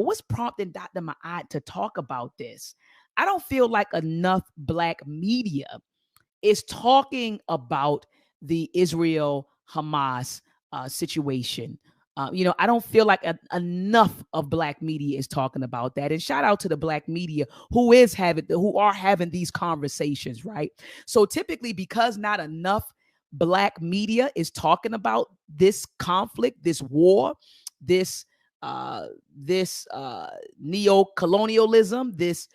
what's prompting Dr. Maat to talk about this? I don't feel like enough Black media is talking about the Israel Hamas situation. I don't feel like enough of Black media is talking about that. And shout out to the Black media who are having these conversations, right? So typically, because not enough Black media is talking about this conflict, this war, this neo-colonialism, this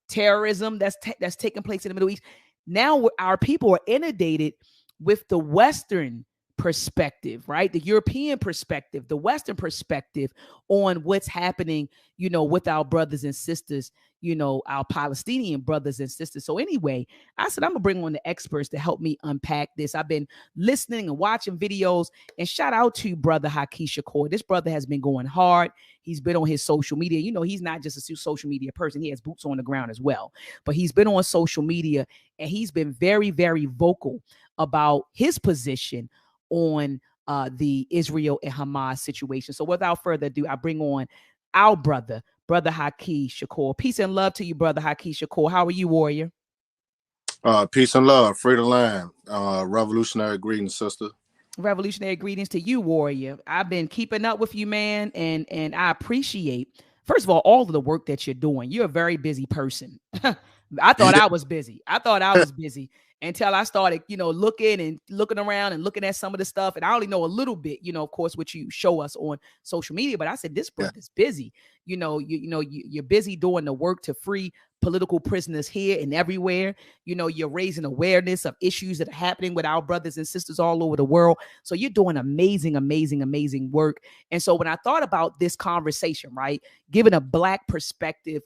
terrorism that's taking place in the Middle East. Now our people are inundated with the Western perspective, right? The European perspective, the Western perspective on what's happening, with our brothers and sisters, our Palestinian brothers and sisters. So anyway, I said, I'm gonna bring on the experts to help me unpack this. I've been listening and watching videos, and shout out to brother Haki Shakur. This brother has been going hard. He's been on his social media. He's not just a social media person. He has boots on the ground as well, but he's been on social media and he's been very, very vocal about his position on the Israel and Hamas situation. So without further ado, I bring on our brother Haki Shakur. Peace and love to you, brother Haki Shakur. How are you, warrior? Peace and love, free the land. Revolutionary greetings, sister. Revolutionary greetings to you, warrior. I've been keeping up with you, man, and I appreciate, first of all of the work that you're doing. You're a very busy person. I thought I was busy. Until I started, looking around and looking at some of the stuff. And I only know a little bit, of course, what you show us on social media. But I said, this brother's busy. You're busy doing the work to free political prisoners here and everywhere. You're raising awareness of issues that are happening with our brothers and sisters all over the world. So you're doing amazing, amazing, amazing work. And so when I thought about this conversation, right, given a Black perspective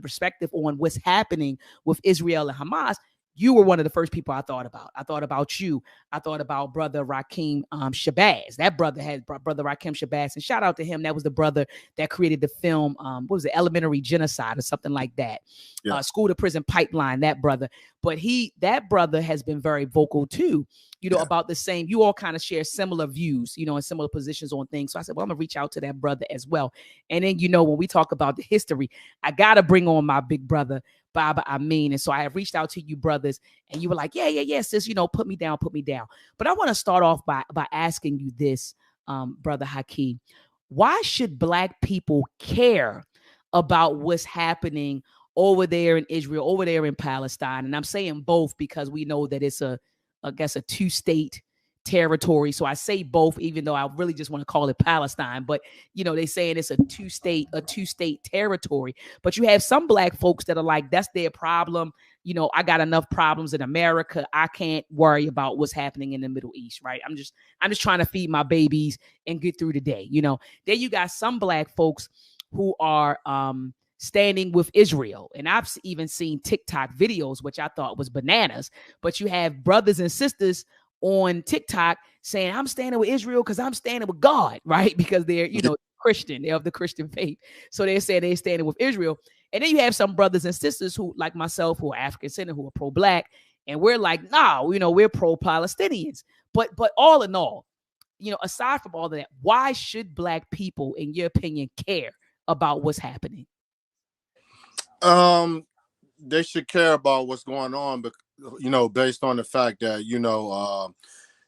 perspective on what's happening with Israel and Hamas, you were one of the first people I thought about. I thought about you. I thought about brother Rakim Shabazz. That brother had brother Rakim Shabazz, and shout out to him. That was the brother that created the film, what was it, Elementary Genocide or something like that. Yeah. School to Prison Pipeline, that brother. But that brother has been very vocal too, about the same. You all kind of share similar views, and similar positions on things. So I said, well, I'm going to reach out to that brother as well. And then, when we talk about the history, I got to bring on my big brother, Baba Amin. And so I have reached out to you brothers and you were like, yeah, sis, put me down. But I want to start off by asking you this, brother Haki. Why should Black people care about what's happening over there in Israel, over there in Palestine? And I'm saying both because we know that it's a two-state territory. So I say both, even though I really just want to call it Palestine. But, they saying it's a two-state territory. But you have some Black folks that are like, that's their problem. I got enough problems in America. I can't worry about what's happening in the Middle East, right? I'm just trying to feed my babies and get through the day. Then you got some Black folks who are standing with Israel. And I've even seen TikTok videos, which I thought was bananas. But you have brothers and sisters on TikTok saying, I'm standing with Israel because I'm standing with God, right? Because they're, Christian, they're of the Christian faith. So they're saying they're standing with Israel. And then you have some brothers and sisters who, like myself, who are African-centered, who are pro-Black. And we're like, nah, we're pro-Palestinians. But all in all, aside from all of that, why should Black people, in your opinion, care about what's happening? They should care about what's going on, but based on the fact that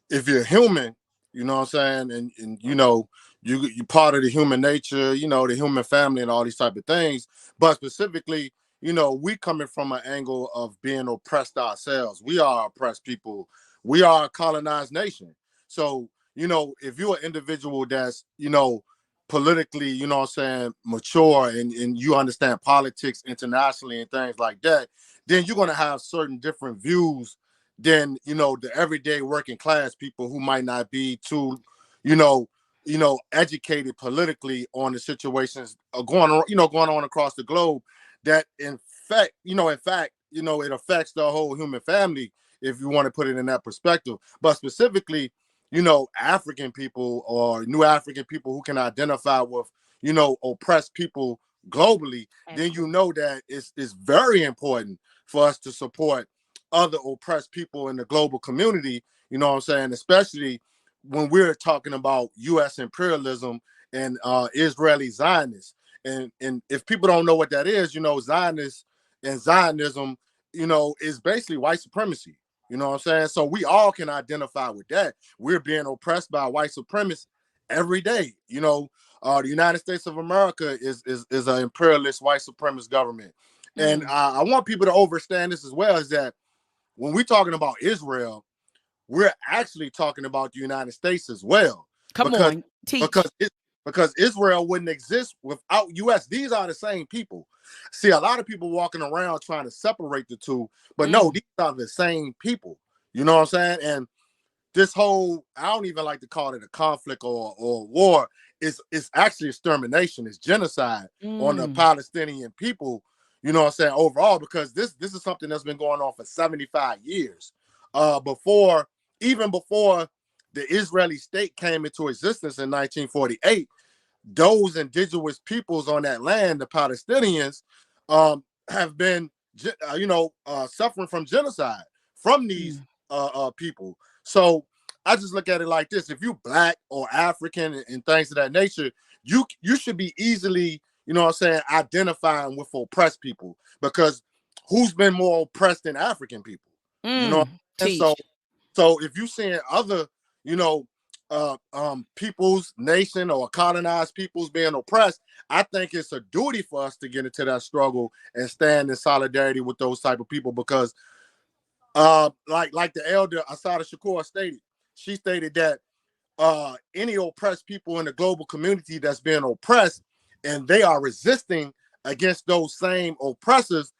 if you're human, you know what I'm saying, and you're part of the human nature, the human family and all these type of things. But specifically, we coming from an angle of being oppressed ourselves. We are oppressed people. We are a colonized nation. So if you're an individual that's politically, mature and you understand politics internationally and things like that, then you're going to have certain different views than, the everyday working class people who might not be too, educated politically on the situations going on across the globe that in fact, it affects the whole human family, if you want to put it in that perspective. But specifically, African people or new African people who can identify with, oppressed people globally, then that it's very important for us to support other oppressed people in the global community, especially when we're talking about U.S. imperialism and Israeli Zionists. And if people don't know what that is, Zionists and Zionism, is basically white supremacy. You know what I'm saying? So we all can identify with that. We're being oppressed by white supremacists every day. The United States of America is an imperialist white supremacist government. And I want people to understand this as well, is that when we're talking about Israel, we're actually talking about the United States as well. Come on, teach. Because Israel wouldn't exist without U.S. These are the same people. See, a lot of people walking around trying to separate the two, but no, these are the same people. You know what I'm saying? And this whole, I don't even like to call it a conflict or war. It's actually extermination. It's genocide on the Palestinian people. You know what I'm saying? Overall, because this is something that's been going on for 75 years. Even before the Israeli state came into existence in 1948, those indigenous peoples on that land, the Palestinians, have been, suffering from genocide from these people. So I just look at it like this: if you Black or African and things of that nature, you should be easily, identifying with oppressed people, because who's been more oppressed than African people? So if you seeing other, peoples, nation, or colonized peoples being oppressed, I think it's a duty for us to get into that struggle and stand in solidarity with those type of people, because like the elder Asada Shakur stated, she stated that any oppressed people in the global community that's being oppressed and they are resisting against those same oppressors,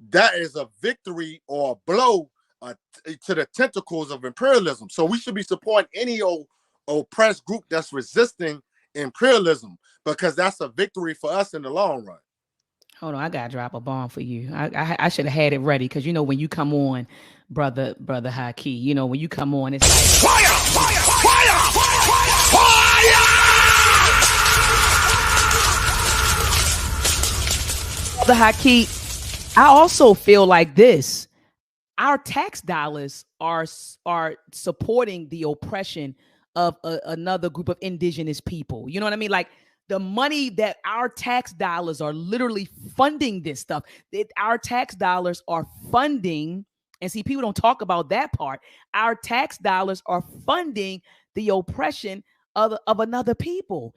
that is a victory or a blow to the tentacles of imperialism. So we should be supporting any oppressed group that's resisting imperialism, because that's a victory for us in the long run. Hold on, I gotta drop a bomb for you. I should have had it ready, because when you come on, brother Haki, when you come on, it's like fire. The Haki, I also feel like this. Our tax dollars are supporting the oppression of another group of indigenous people. You know what I mean? Like, the money that our tax dollars are literally funding this stuff. Our tax dollars are funding, and see, people don't talk about that part. Our tax dollars are funding the oppression of another people.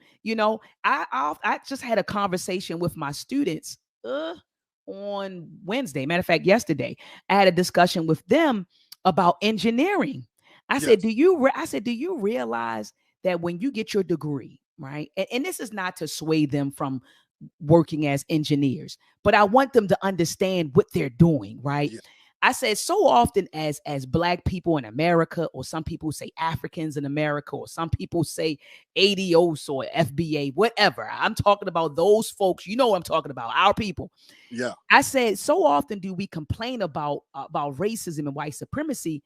I just had a conversation with my students on Wednesday. Matter of fact, yesterday, I had a discussion with them about engineering. I said, do you realize that when you get your degree, right? And this is not to sway them from working as engineers, but I want them to understand what they're doing, right? Yeah. I said, so often as Black people in America, or some people say Africans in America, or some people say ADOS or FBA, whatever. I'm talking about those folks. You know what I'm talking about, our people. Yeah. I said, so often do we complain about racism and white supremacy,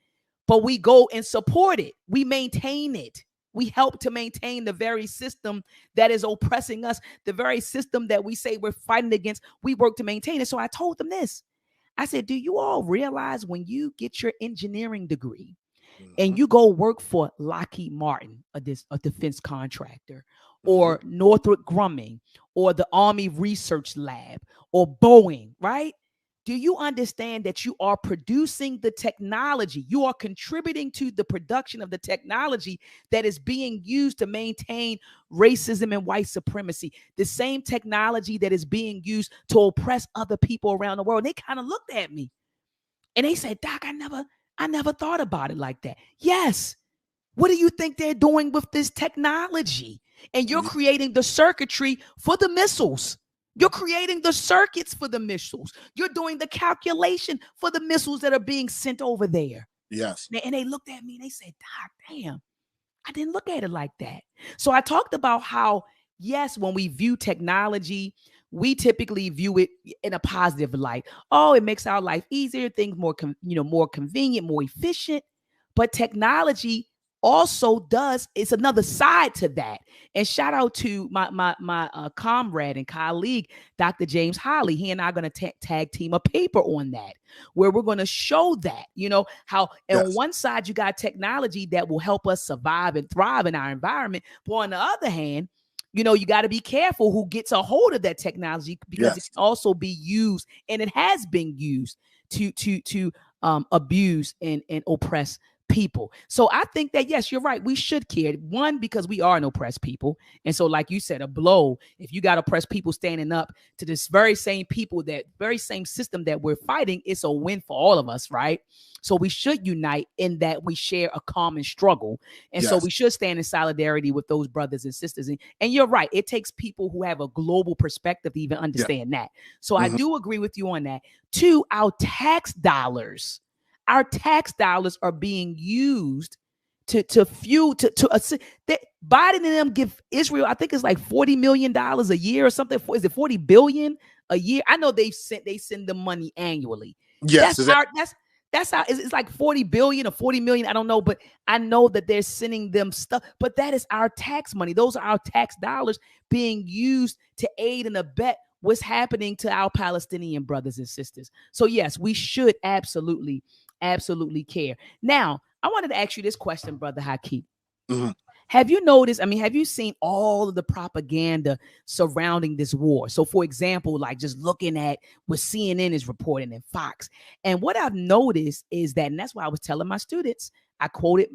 but we go and support it. We maintain it. We help to maintain the very system that is oppressing us, the very system that we say we're fighting against. We work to maintain it. So I told them this. I said, do you all realize when you get your engineering degree and you go work for Lockheed Martin, a defense contractor, or Northrop Grumman, or the Army Research Lab, or Boeing, right? Do you understand that you are producing the technology? You are contributing to the production of the technology that is being used to maintain racism and white supremacy. The same technology that is being used to oppress other people around the world. And they kind of looked at me and they said, Doc, I never thought about it like that. Yes. What do you think they're doing with this technology? And you're creating the circuitry for the missiles. You're creating the circuits for the missiles. You're doing the calculation for the missiles that are being sent over there. Yes. And they looked at me and they said, Doc, damn, I didn't look at it like that. So I talked about how, yes, when we view technology, we typically view it in a positive light. Oh, it makes our life easier, things more convenient, more efficient. But technology also does, it's another side to that. And shout out to my comrade and colleague, Dr. James Holly. He and I are going to tag team a paper on that, where we're going to show that, how on one side you got technology that will help us survive and thrive in our environment. But on the other hand, you got to be careful who gets a hold of that technology, because it Yes. can also be used, and it has been used to abuse and oppress people. So I think that, yes, you're right. We should care. One, because we are an oppressed people. And so, like you said, a blow, if you got oppressed people standing up to this very same people, that very same system that we're fighting, it's a win for all of us, right? So we should unite in that we share a common struggle. And so Yes. we should stand in solidarity with those brothers and sisters. And you're right. It takes people who have a global perspective to even understand that. So I do agree with you on that. Two, our tax dollars are being used to fuel that Biden and them give Israel, I think it's like $40 million a year or something. Is it 40 billion a year? I know they send them money annually. Yes. That's how it's like 40 billion or 40 million. I don't know, but I know that they're sending them stuff. But that is our tax money. Those are our tax dollars being used to aid and abet what's happening to our Palestinian brothers and sisters. So yes, we should absolutely care. Now, I wanted to ask you this question, Brother Haki. Have you noticed, have you seen all of the propaganda surrounding this war? So, for example, like just looking at what CNN is reporting and Fox. And what I've noticed is that, and that's why I was telling my students, I quoted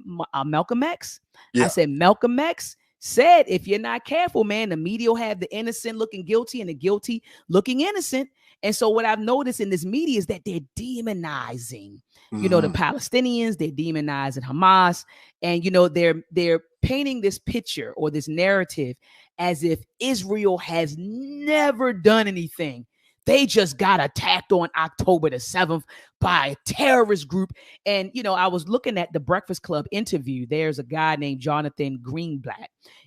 Malcolm X. I said, Malcolm X said, if you're not careful, man, the media will have the innocent looking guilty and the guilty looking innocent. And so what I've noticed in this media is that they're demonizing, the Palestinians, they're demonizing Hamas, and, they're painting this picture or this narrative as if Israel has never done anything. They just got attacked on October the 7th by a terrorist group. And, I was looking at the Breakfast Club interview. There's a guy named Jonathan Greenblatt,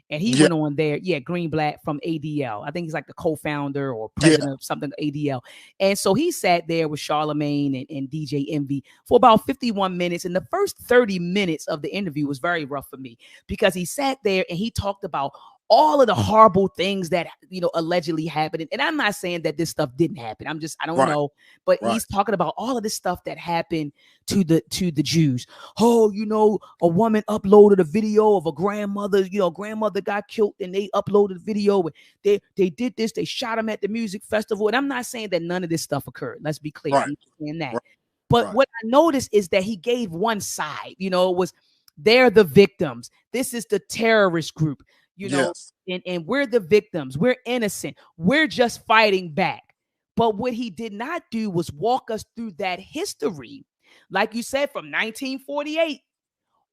and he went on there. Yeah, Greenblatt from ADL. I think he's like the co-founder or president of something, ADL. And so he sat there with Charlemagne and DJ Envy for about 51 minutes. And the first 30 minutes of the interview was very rough for me, because he sat there and he talked about all of the horrible things that, allegedly happened. And I'm not saying that this stuff didn't happen. I don't know. But he's talking about all of this stuff that happened to the Jews. Oh, a woman uploaded a video of a grandmother, grandmother got killed, and they uploaded a video. And they did this. They shot him at the music festival. And I'm not saying that none of this stuff occurred. Let's be clear. I'm not saying that. But what I noticed is that he gave one side, it was, they're the victims. This is the terrorist group. And we're the victims. We're innocent. We're just fighting back. But what he did not do was walk us through that history, like you said, from 1948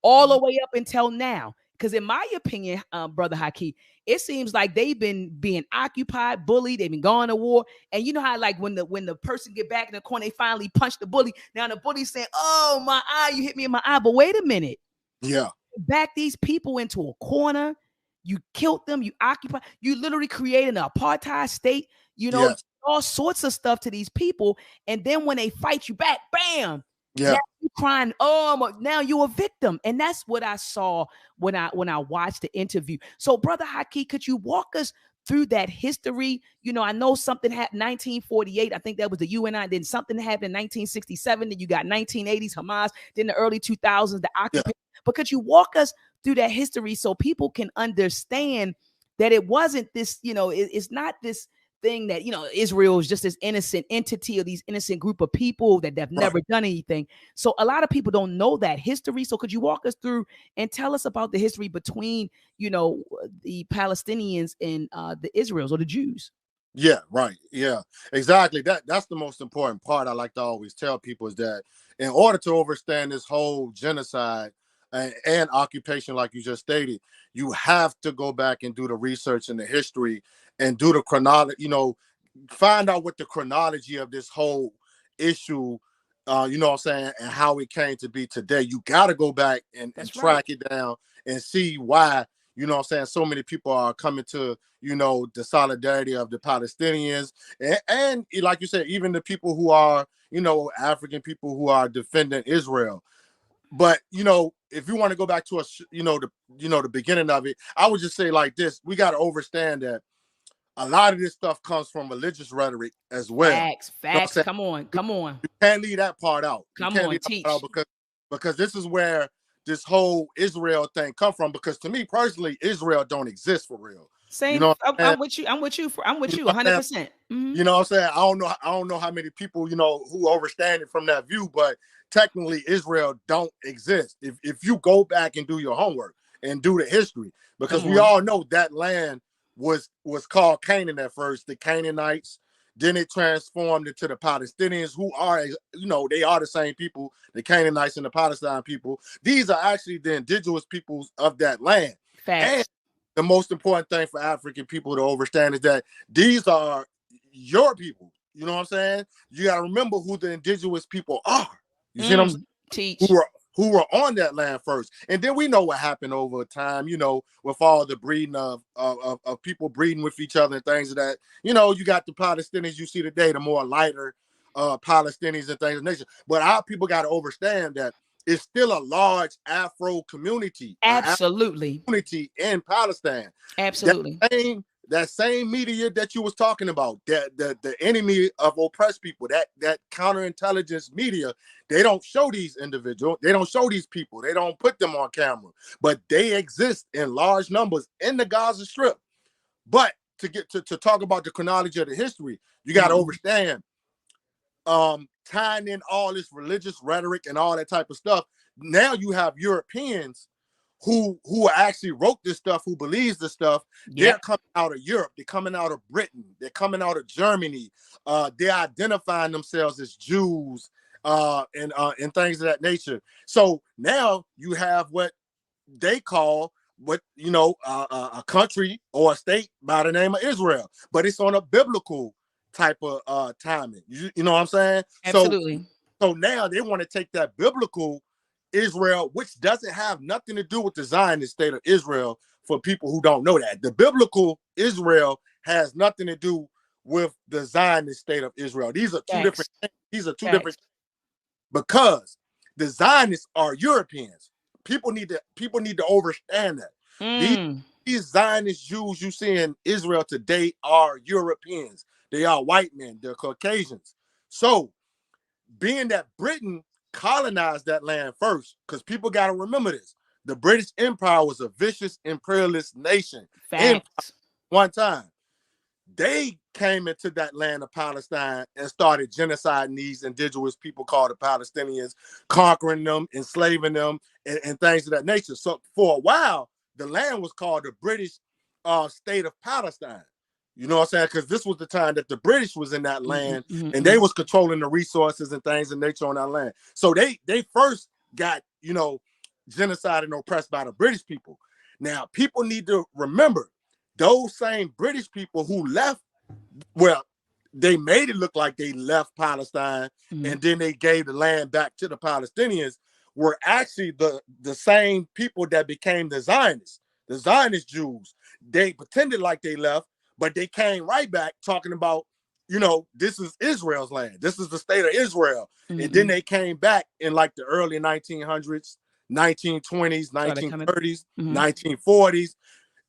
all the way up until now. Because in my opinion, Brother Haki, it seems like they've been being occupied, bullied. They've been going to war. And you know how, like, when the person get back in the corner, they finally punch the bully. Now the bully's saying, "Oh, my eye, you hit me in my eye." But wait a minute. Back these people into a corner. You killed them. You occupied. You literally created an apartheid state. All sorts of stuff to these people. And then when they fight you back, bam. Now you crying. Oh, now you're a victim. And that's what I saw when I watched the interview. So, Brother Haki, could you walk us through that history? I know something happened 1948. I think that was the UNI. Then something happened in 1967. Then you got 1980s Hamas. Then the early 2000s, the occupation. But could you walk us through that history so people can understand that it wasn't this, it's not this thing that, Israel is just this innocent entity or these innocent group of people that have never done anything. So a lot of people don't know that history. So could you walk us through and tell us about the history between, the Palestinians and the Israels or the Jews? Yeah, right. Yeah, exactly. That's the most important part. I like to always tell people is that in order to understand this whole genocide and occupation, like you just stated, you have to go back and do the research and the history and do the chronology, find out what the chronology of this whole issue, what I'm saying, and how it came to be today. You got to go back and track it down and see why, what I'm saying, so many people are coming to, the solidarity of the Palestinians. And like you said, even the people who are, African people who are defending Israel. But, if you want to go back to the beginning of it, I would just say like this: we got to understand that a lot of this stuff comes from religious rhetoric as well. Facts. Come on. You can't leave that part out. Teach. Because this is where this whole Israel thing come from. Because to me personally, Israel don't exist for real. You Same. know what I'm saying? I'm with you. I'm with you. I'm with You know you what I'm saying? 100%. Hmm. You know what I'm saying? I don't know how many people, who overstand it from that view, but technically Israel don't exist. If you go back and do your homework and do the history, because Come we on. all know that land was called Canaan at first, the Canaanites. Then it transformed into the Palestinians, who are, they are the same people, the Canaanites and the Palestine people. These are actually the indigenous peoples of that land. And Facts. the most important thing for African people to understand is that these are your people. You know what I'm saying? You got to remember who the indigenous people are. You see what I'm saying? Who Teach. were who were on that land first, and then we know what happened over time. With all the breeding of people breeding with each other and things of that. You got the Palestinians you see today, the more lighter Palestinians and things of that nature. But our people got to understand that it's still a large Afro community, Absolutely. community in Palestine. That Absolutely. same media that you was talking about, that the enemy of oppressed people, that counterintelligence media, they don't show these individuals, they don't show these people, they don't put them on camera, but they exist in large numbers in the Gaza Strip. But to get to talk about the chronology of the history, you got to Mm-hmm. understand, tying in all this religious rhetoric and all that type of stuff. Now you have Europeans who actually wrote this stuff, who believes this stuff. They're Yep. coming out of Europe, they're coming out of Britain, they're coming out of Germany. They're identifying themselves as Jews, and things of that nature. So now you have what they call a country or a state by the name of Israel, but it's on a biblical type of timing. You know what I'm saying? Absolutely. So now they want to take that biblical Israel, which doesn't have nothing to do with the Zionist state of Israel. For people who don't know that, the biblical Israel has nothing to do with the Zionist state of Israel. These are two different Facts. things. These are two different, Facts. because the Zionists are Europeans. People need to understand that. These Mm. these Zionist Jews you see in Israel today are Europeans. They are white men. They're Caucasians. So, being that Britain colonized that land first, because people got to remember this, the British Empire was a vicious imperialist nation. Empire Facts. one time. They came into that land of Palestine and started genociding these indigenous people called the Palestinians, conquering them, enslaving them, and things of that nature. So for a while, the land was called the British state of Palestine. You know what I'm saying? Because this was the time that the British was in that land, and they Mm-hmm. was controlling the resources and things of nature on that land. So they first got, genocided and oppressed by the British people. Now, people need to remember those same British people who left, well, they made it look like they left Palestine Mm-hmm. and then they gave the land back to the Palestinians, were actually the same people that became the Zionists. The Zionist Jews, they pretended like they left, but they came right back talking about, this is Israel's land. This is the state of Israel. And then Mm-hmm. they came back in like the early 1900s, 1920s, Started coming. 1930s, Mm-hmm. 1940s,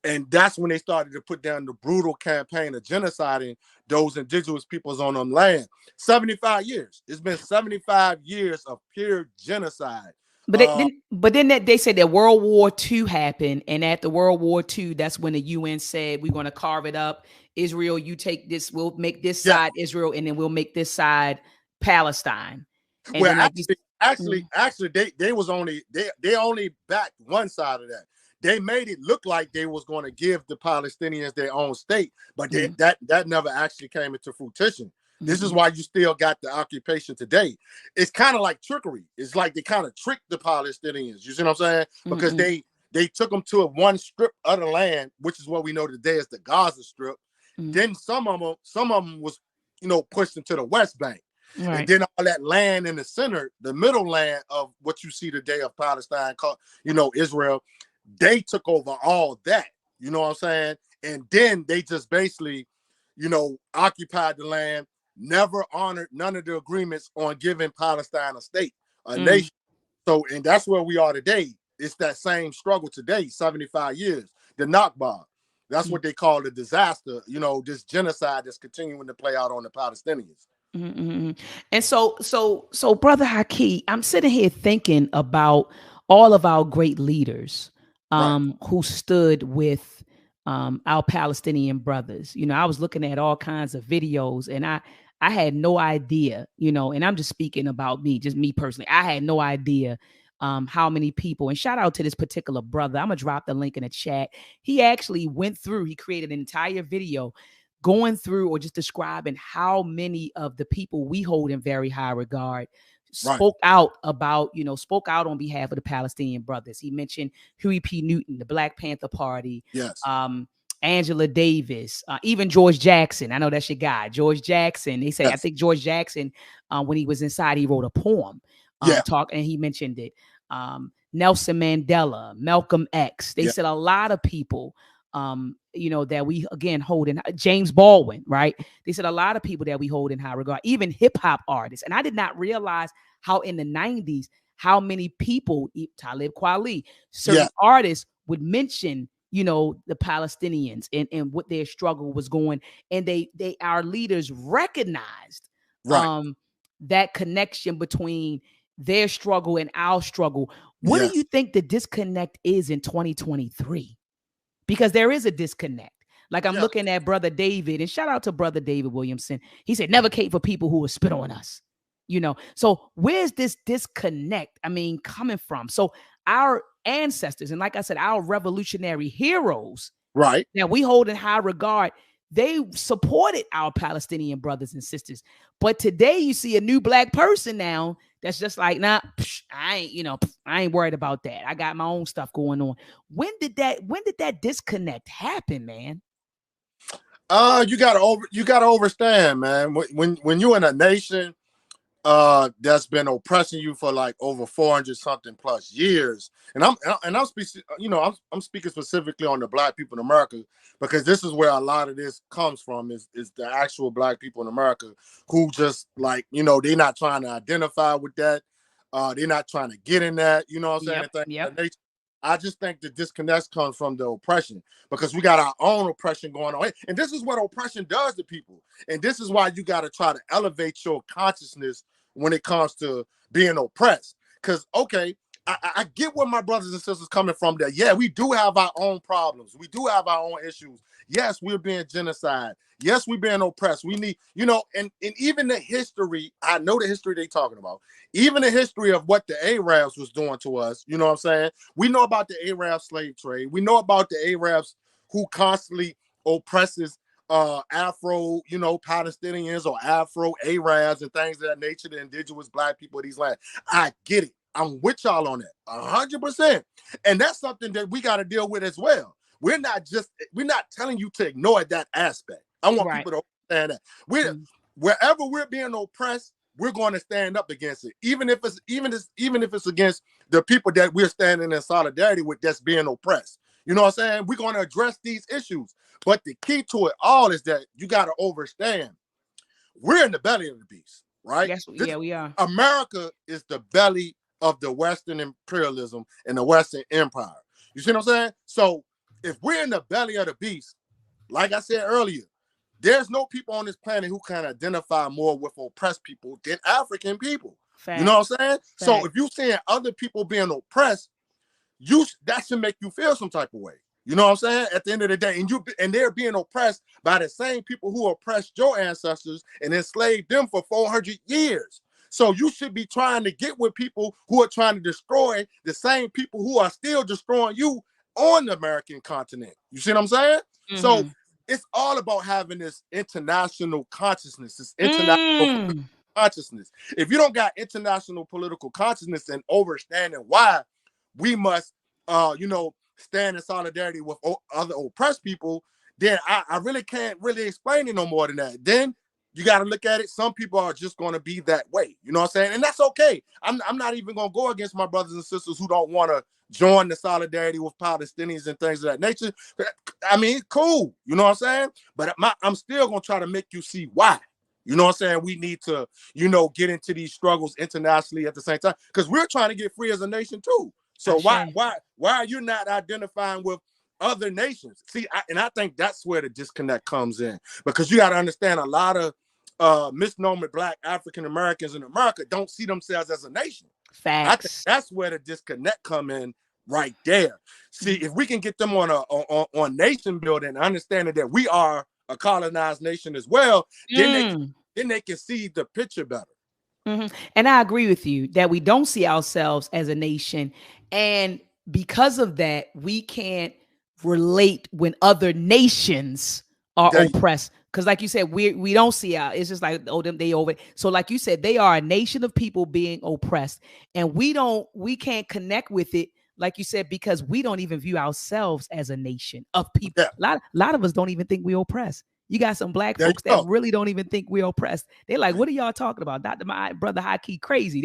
and that's when they started to put down the brutal campaign of genociding those indigenous peoples on them land. 75 years. It's been 75 years of pure genocide. But then that they said that World War II happened, and after World War II, that's when the UN said we're going to carve it up. Israel, you take this. We'll make this Yeah. side Israel, and then we'll make this side Palestine. And Well, then like you, mm, actually, they only backed one side of that. They made it look like they was going to give the Palestinians their own state, but mm, that never actually came into fruition. This is mm, why you still got the occupation today. It's kind of like trickery. It's like they kind of tricked the Palestinians. You see what I'm saying? mm, Because mm, they took them to a one strip of the land, which is what we know today as the Gaza Strip. mm, Then some of them was pushed into the West Bank. And right. then all that land in the center, the middle land of what you see today of Palestine, called, Israel, they took over all that. You know what I'm saying? And then they just basically, occupied the land, never honored none of the agreements on giving Palestine a state, a Mm, nation. So, and that's where we are today. It's that same struggle today, 75 years, the Nakba. That's mm, what they call the disaster, this genocide that's continuing to play out on the Palestinians. mm, mm, mm. And so, brother Haki, I'm sitting here thinking about all of our great leaders, Right. who stood with our Palestinian brothers. I was looking at all kinds of videos, and I had no idea, and I'm just speaking about me, just me personally. I had no idea how many people, and shout out to this particular brother. I'm gonna drop the link in the chat. He actually went through, he created an entire video going through or just describing how many of the people we hold in very high regard spoke out about, spoke out on behalf of the Palestinian brothers. He mentioned Huey P. Newton, the Black Panther Party, Yes. Angela Davis, even George Jackson. I know that's your guy, George Jackson. They say, I think George Jackson, when he was inside, he wrote a poem, and he mentioned it. Nelson Mandela, Malcolm X. They said a lot of people, that we again hold in, James Baldwin, right? They said a lot of people that we hold in high regard, even hip hop artists. And I did not realize how in the 90s, how many people, Talib Kweli, certain artists would mention, the Palestinians and what their struggle was going. And our leaders recognized that connection between their struggle and our struggle. What do you think the disconnect is in 2023? Because there is a disconnect. Like I'm looking at Brother David, and shout out to Brother David Williamson. He said, never cape for people who will spit on us. So where's this disconnect? Coming from? So our ancestors, and like I said, our revolutionary heroes, that we hold in high regard, they supported our Palestinian brothers and sisters. But today you see a new Black person now that's just like, nah, I ain't worried about that. I got my own stuff going on. When did that disconnect happen, man? You gotta understand, man. When you're in a nation that's been oppressing you for like over 400 something plus years, and I'm speaking, I'm speaking specifically on the Black people in America, because this is where a lot of this comes from, is the actual Black people in America who just like, they're not trying to identify with that, they're not trying to get in that, you know what I'm saying? I just think the disconnect comes from the oppression, because we got our own oppression going on. And this is what oppression does to people. And this is why you got to try to elevate your consciousness when it comes to being oppressed. Because, okay, I get where my brothers and sisters coming from, that, yeah, we do have our own problems. We do have our own issues. Yes, we're being genocide. Yes, we're being oppressed. We need, and even the history, I know the history they talking about. Even the history of what the Arabs was doing to us, you know what I'm saying? We know about the Arab slave trade. We know about the Arabs who constantly oppresses Afro, Palestinians or Afro Arabs and things of that nature, the indigenous Black people of these lands. I get it. I'm with y'all on that 100%. And that's something that we got to deal with as well. We're not telling you to ignore that aspect. I want people to understand that wherever we're being oppressed, we're going to stand up against it, even if it's against the people that we're standing in solidarity with that's being oppressed. You know what I'm saying? We're going to address these issues. But the key to it all is that you got to understand, we're in the belly of the beast, right? Yes, we are. America is the belly of the Western imperialism and the Western empire. You see what I'm saying? So if we're in the belly of the beast, like I said earlier, there's no people on this planet who can identify more with oppressed people than African people. Fact. You know what I'm saying? Fact. So if you're seeing other people being oppressed, that should make you feel some type of way. You know what I'm saying? At the end of the day, and they're being oppressed by the same people who oppressed your ancestors and enslaved them for 400 years. So you should be trying to get with people who are trying to destroy the same people who are still destroying you on the American continent. You see what I'm saying? Mm-hmm. So it's all about having this international consciousness, this international consciousness. If you don't got international political consciousness and understanding why we must, stand in solidarity with other oppressed people, then I really can't really explain it no more than that. Then you got to look at it. Some people are just going to be that way. You know what I'm saying? And that's okay. I'm not even going to go against my brothers and sisters who don't want to join the solidarity with Palestinians and things of that nature. I mean, cool. You know what I'm saying? But I'm still going to try to make you see why. You know what I'm saying? We need to, get into these struggles internationally at the same time, because we're trying to get free as a nation too. So why are you not identifying with other nations? See, I think that's where the disconnect comes in, because you got to understand, a lot of misnomer Black African Americans in America don't see themselves as a nation. Facts. I think that's where the disconnect come in right there. See, if we can get them on nation building, understanding that we are a colonized nation as well, then they can see the picture better. And I agree with you that we don't see ourselves as a nation. And because of that, we can't relate when other nations are oppressed. Because like you said, we don't see it's just like, oh, them, they over. So like you said, they are a nation of people being oppressed. And we can't connect with it, like you said, because we don't even view ourselves as a nation of people. Yeah. A lot of us don't even think we're oppressed. You got some black There folks that really don't even think we're oppressed. They're like, what are y'all talking about? Dr. My brother Haki crazy.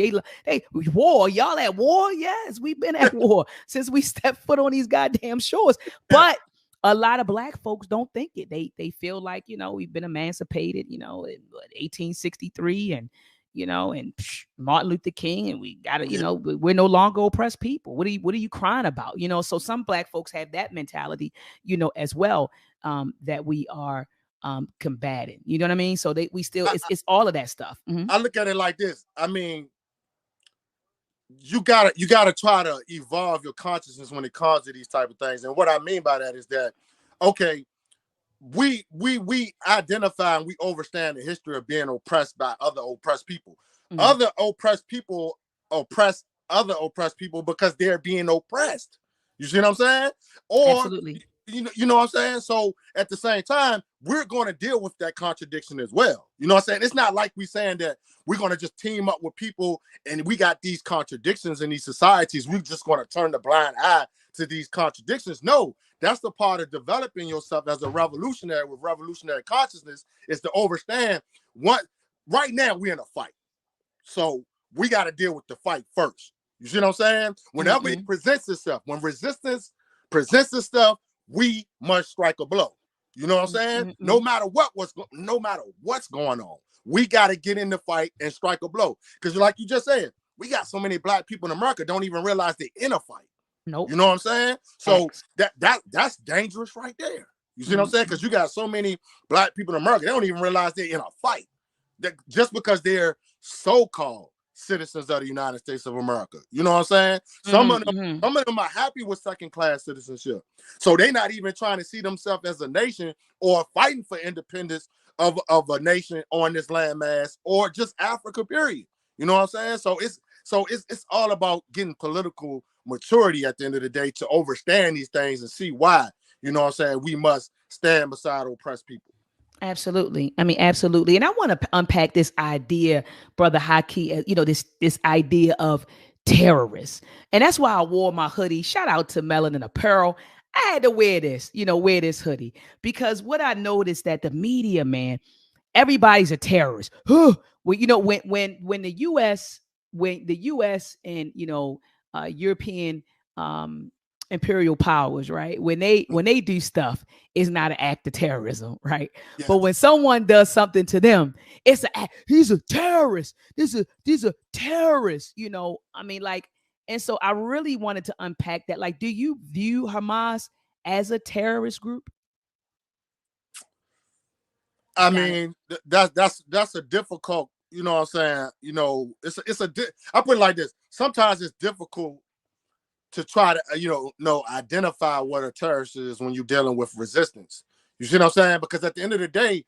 They war. Y'all at war? Yes, we've been at war since we stepped foot on these goddamn shores. But a lot of black folks don't think it. They feel like, you know, we've been emancipated, you know, in 1863 and and Martin Luther King, and we got to, we're no longer oppressed people. What are you crying about? So some black folks have that mentality, as well, that we are combating. You know what I mean? So we still, it's all of that stuff. I look at it like this. I mean, you gotta try to evolve your consciousness when it comes to these type of things. And what I mean by that is that, okay, we identify and we understand the history of being oppressed by other oppressed people. Other oppressed people oppress other oppressed people because they're being oppressed. You see what I'm saying? Or absolutely. You know what I'm saying? So at the same time, we're going to deal with that contradiction as well. You know what I'm saying? It's not like we're saying that we're going to just team up with people and we got these contradictions in these societies. We're just going to turn the blind eye to these contradictions. No, that's the part of developing yourself as a revolutionary with revolutionary consciousness, is to understand what right now we're in a fight. So we got to deal with the fight first. You see what I'm saying? Whenever it presents itself, when resistance presents itself, we must strike a blow. You know what I'm saying? No matter what's going on, we got to get in the fight and strike a blow. Because like you just said, we got so many black people in America don't even realize they're in a fight. Nope. You know what I'm saying? So that's dangerous right there. You see what I'm saying? Because you got so many black people in America, they don't even realize they're in a fight. That just because they're so-called citizens of the United States of America. You know what I'm saying? Some of them are happy with second-class citizenship. So they're not even trying to see themselves as a nation or fighting for independence of a nation on this landmass or just Africa, period. You know what I'm saying? So it's all about getting political maturity at the end of the day to understand these things and see why, you know what I'm saying, we must stand beside oppressed people. Absolutely. I mean, absolutely. And I want to unpack this idea, Brother Haki, this idea of terrorists. And that's why I wore my hoodie. Shout out to Melanin Apparel. I had to wear this hoodie, because what I noticed that the media, man, everybody's a terrorist. Well, when the US and European imperial powers, right? When they do stuff, it's not an act of terrorism, right? Yes. But when someone does something to them, it's he's a terrorist. These are terrorists, I mean, like, and so I really wanted to unpack that. Like, do you view Hamas as a terrorist group? I mean, that's a difficult, you know what I'm saying? I put it like this. Sometimes it's difficult to try to, identify what a terrorist is when you're dealing with resistance. You see what I'm saying? Because at the end of the day,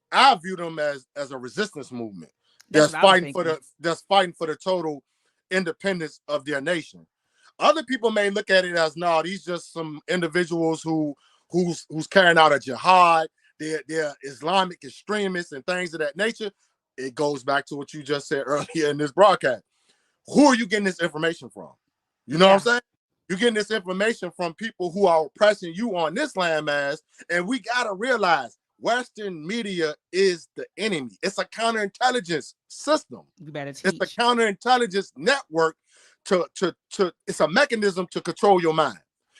I view them as a resistance movement that's fighting for the total independence of their nation. Other people may look at it as, no, these just some individuals who's carrying out a jihad. They're Islamic extremists and things of that nature. It goes back to what you just said earlier in this broadcast. Who are you getting this information from? You know what I'm saying? You're getting this information from people who are oppressing you on this landmass. And we got to realize Western media is the enemy. It's a counterintelligence system. It's a counterintelligence network it's a mechanism to control your mind.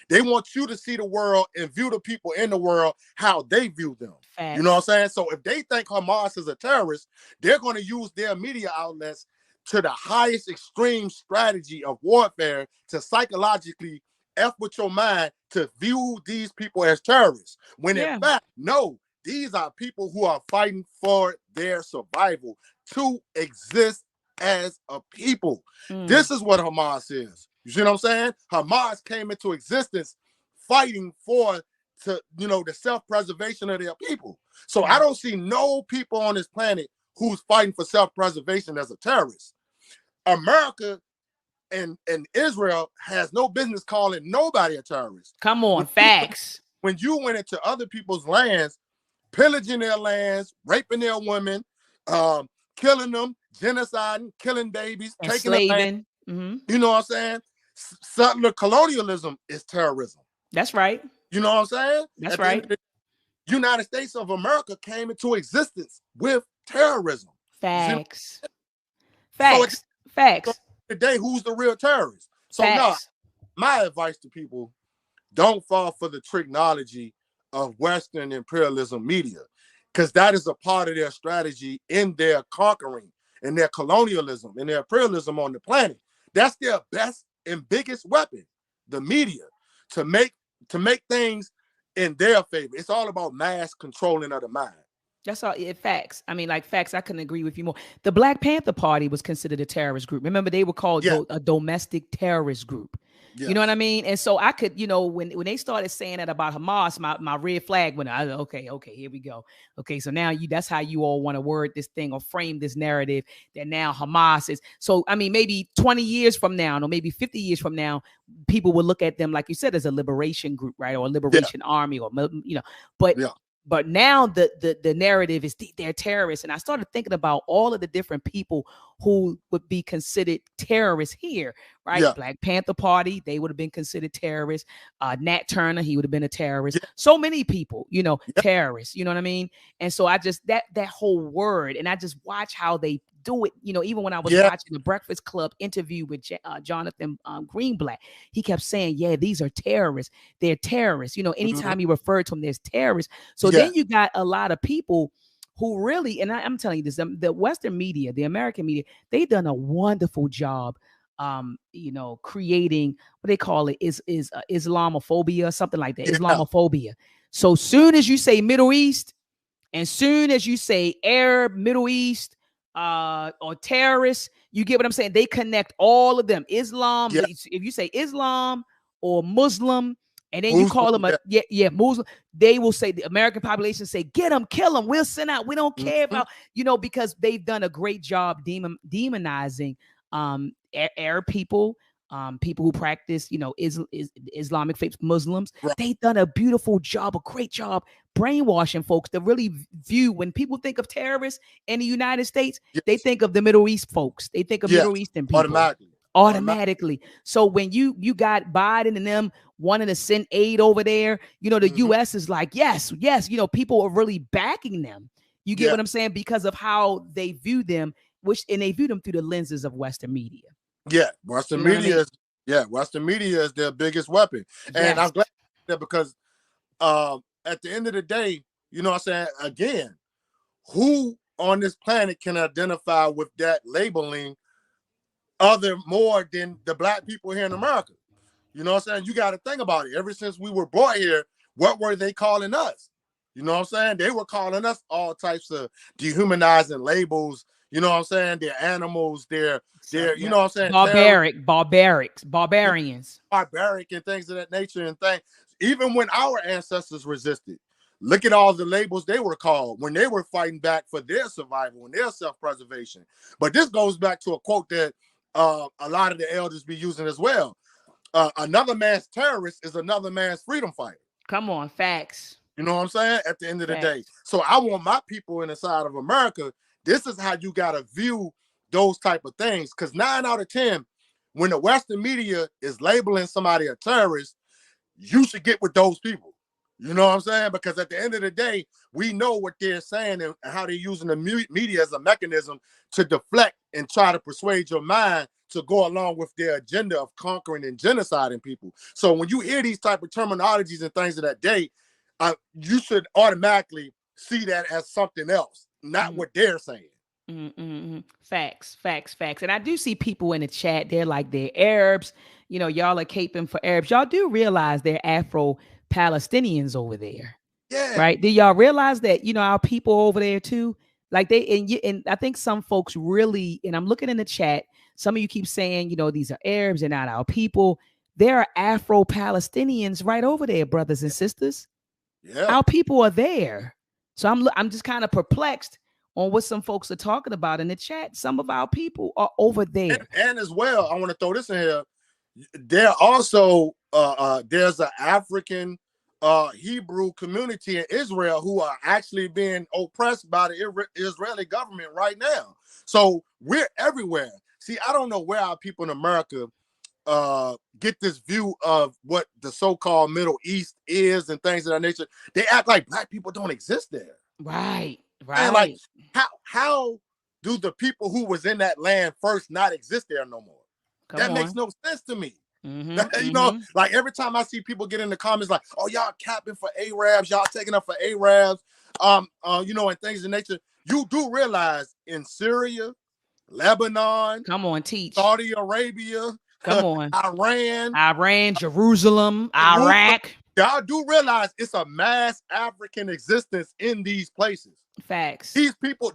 They want you to see the world and view the people in the world how they view them. Facts. You know what I'm saying? So if they think Hamas is a terrorist, they're going to use their media outlets to the highest extreme strategy of warfare to psychologically F with your mind to view these people as terrorists. When in fact, no, these are people who are fighting for their survival to exist as a people. This is what Hamas is. You see what I'm saying? Hamas came into existence fighting for the self-preservation of their people. So I don't see no people on this planet who's fighting for self-preservation as a terrorist. America and Israel has no business calling nobody a terrorist. Come on, facts. When you went into other people's lands, pillaging their lands, raping their women, killing them, genociding, killing babies, enslaving. You know what I'm saying? Settler colonialism is terrorism. That's right. You know what I'm saying? That's right. The United States of America came into existence with terrorism. Facts. Facts. Facts. Today, who's the real terrorist? So no, my advice to people, don't fall for the technology of Western imperialism media, because that is a part of their strategy in their conquering and their colonialism and their imperialism on the planet. That's their best and biggest weapon, the media, to make things in their favor. It's all about mass controlling of the mind. That's all. Facts. I mean, like facts. I couldn't agree with you more. The Black Panther Party was considered a terrorist group. Remember, they were called a domestic terrorist group. Yes. You know what I mean? And so I could, when they started saying that about Hamas, my red flag went. I okay, here we go. Okay, so now that's how you all want to word this thing or frame this narrative that now Hamas is. So I mean, maybe 20 years from now, or maybe 50 years from now, people will look at them, like you said, as a liberation group, right, or a liberation army, or but. Yeah. But now the narrative is they're terrorists. And I started thinking about all of the different people who would be considered terrorists here, right? Yeah. Black Panther Party, they would have been considered terrorists. Nat Turner, he would have been a terrorist. Yeah. So many people, terrorists, you know what I mean? And so I just, that whole word, and I just watch how they do it. Even when I was watching the Breakfast Club interview with Jonathan Greenblatt, he kept saying, yeah, these are terrorists. They're terrorists. Anytime he referred to them, there's terrorists. So then you got a lot of people who really, and I'm telling you this, the Western media, the American media, they've done a wonderful job creating what they call it is Islamophobia, something like that. Islamophobia. So soon as you say Middle East, and soon as you say Arab, Middle East, or terrorists, you get what I'm saying? They connect all of them. Islam, if you say Islam or Muslim, and then you call them Muslim, they will say, the American population say, get them, kill them, we'll send out, we don't care about, because they've done a great job demonizing Arab people, people who practice, Islamic faith, Muslims. Right. They've done a great job brainwashing folks to really view, when people think of terrorists in the United States, they think of the Middle East folks. They think of Middle Eastern people. Automatically. So when you got Biden and them wanting to send aid over there, the U.S. is like, yes, people are really backing them. You get what I'm saying? Because of how they view them, and they view them through the lenses of Western media. Yeah, Western media is their biggest weapon. And I'm glad that, because at the end of the day, you know what I'm saying? Again, who on this planet can identify with that labeling more than the Black people here in America? You know what I'm saying? You got to think about it. Ever since we were brought here, what were they calling us? You know what I'm saying? They were calling us all types of dehumanizing labels. You know what I'm saying? They're animals. They're you know what I'm saying? Barbarians. Barbaric and things of that nature and things. Even when our ancestors resisted, look at all the labels they were called when they were fighting back for their survival and their self-preservation. But this goes back to a quote that a lot of the elders be using as well. Another man's terrorist is another man's freedom fighter. Come on, facts. You know what I'm saying? At the end of the day. So I want my people in the side of America, this is how you got to view those type of things. Because 9 out of 10, when the Western media is labeling somebody a terrorist, you should get with those people. You know what I'm saying? Because at the end of the day, we know what they're saying and how they're using the media as a mechanism to deflect and try to persuade your mind to go along with their agenda of conquering and genociding people. So when you hear these type of terminologies and things of that day, you should automatically see that as something else, not what they're saying. Facts. And I do see people in the chat, they're like, they're Arabs, y'all are caping for Arabs. Y'all do realize they're Afro-Palestinians over there. Yeah. Right? Do y'all realize that, our people over there too? Like and I think some folks really, and I'm looking in the chat, some of you keep saying, these are Arabs, they're not our people. There are Afro-Palestinians right over there, brothers and sisters. Yeah. Our people are there. So I'm just kind of perplexed on what some folks are talking about in the chat. Some of our people are over there. And as well, I want to throw this in here. There also there's an African Hebrew community in Israel who are actually being oppressed by the Israeli government right now. So we're everywhere. See, I don't know where our people in America get this view of what the so-called Middle East is and things of that nature. They act like black people don't exist there. Right. And like, how do the people who was in that land first not exist there no more? That makes no sense to me. Like every time I see people get in the comments like, oh, y'all capping for Arabs, y'all taking up for Arabs, and things of nature. You do realize in Syria, Lebanon, come on, teach, Saudi Arabia, come on, Iran, Jerusalem, Iraq. Y'all do realize it's a mass African existence in these places. Facts. These people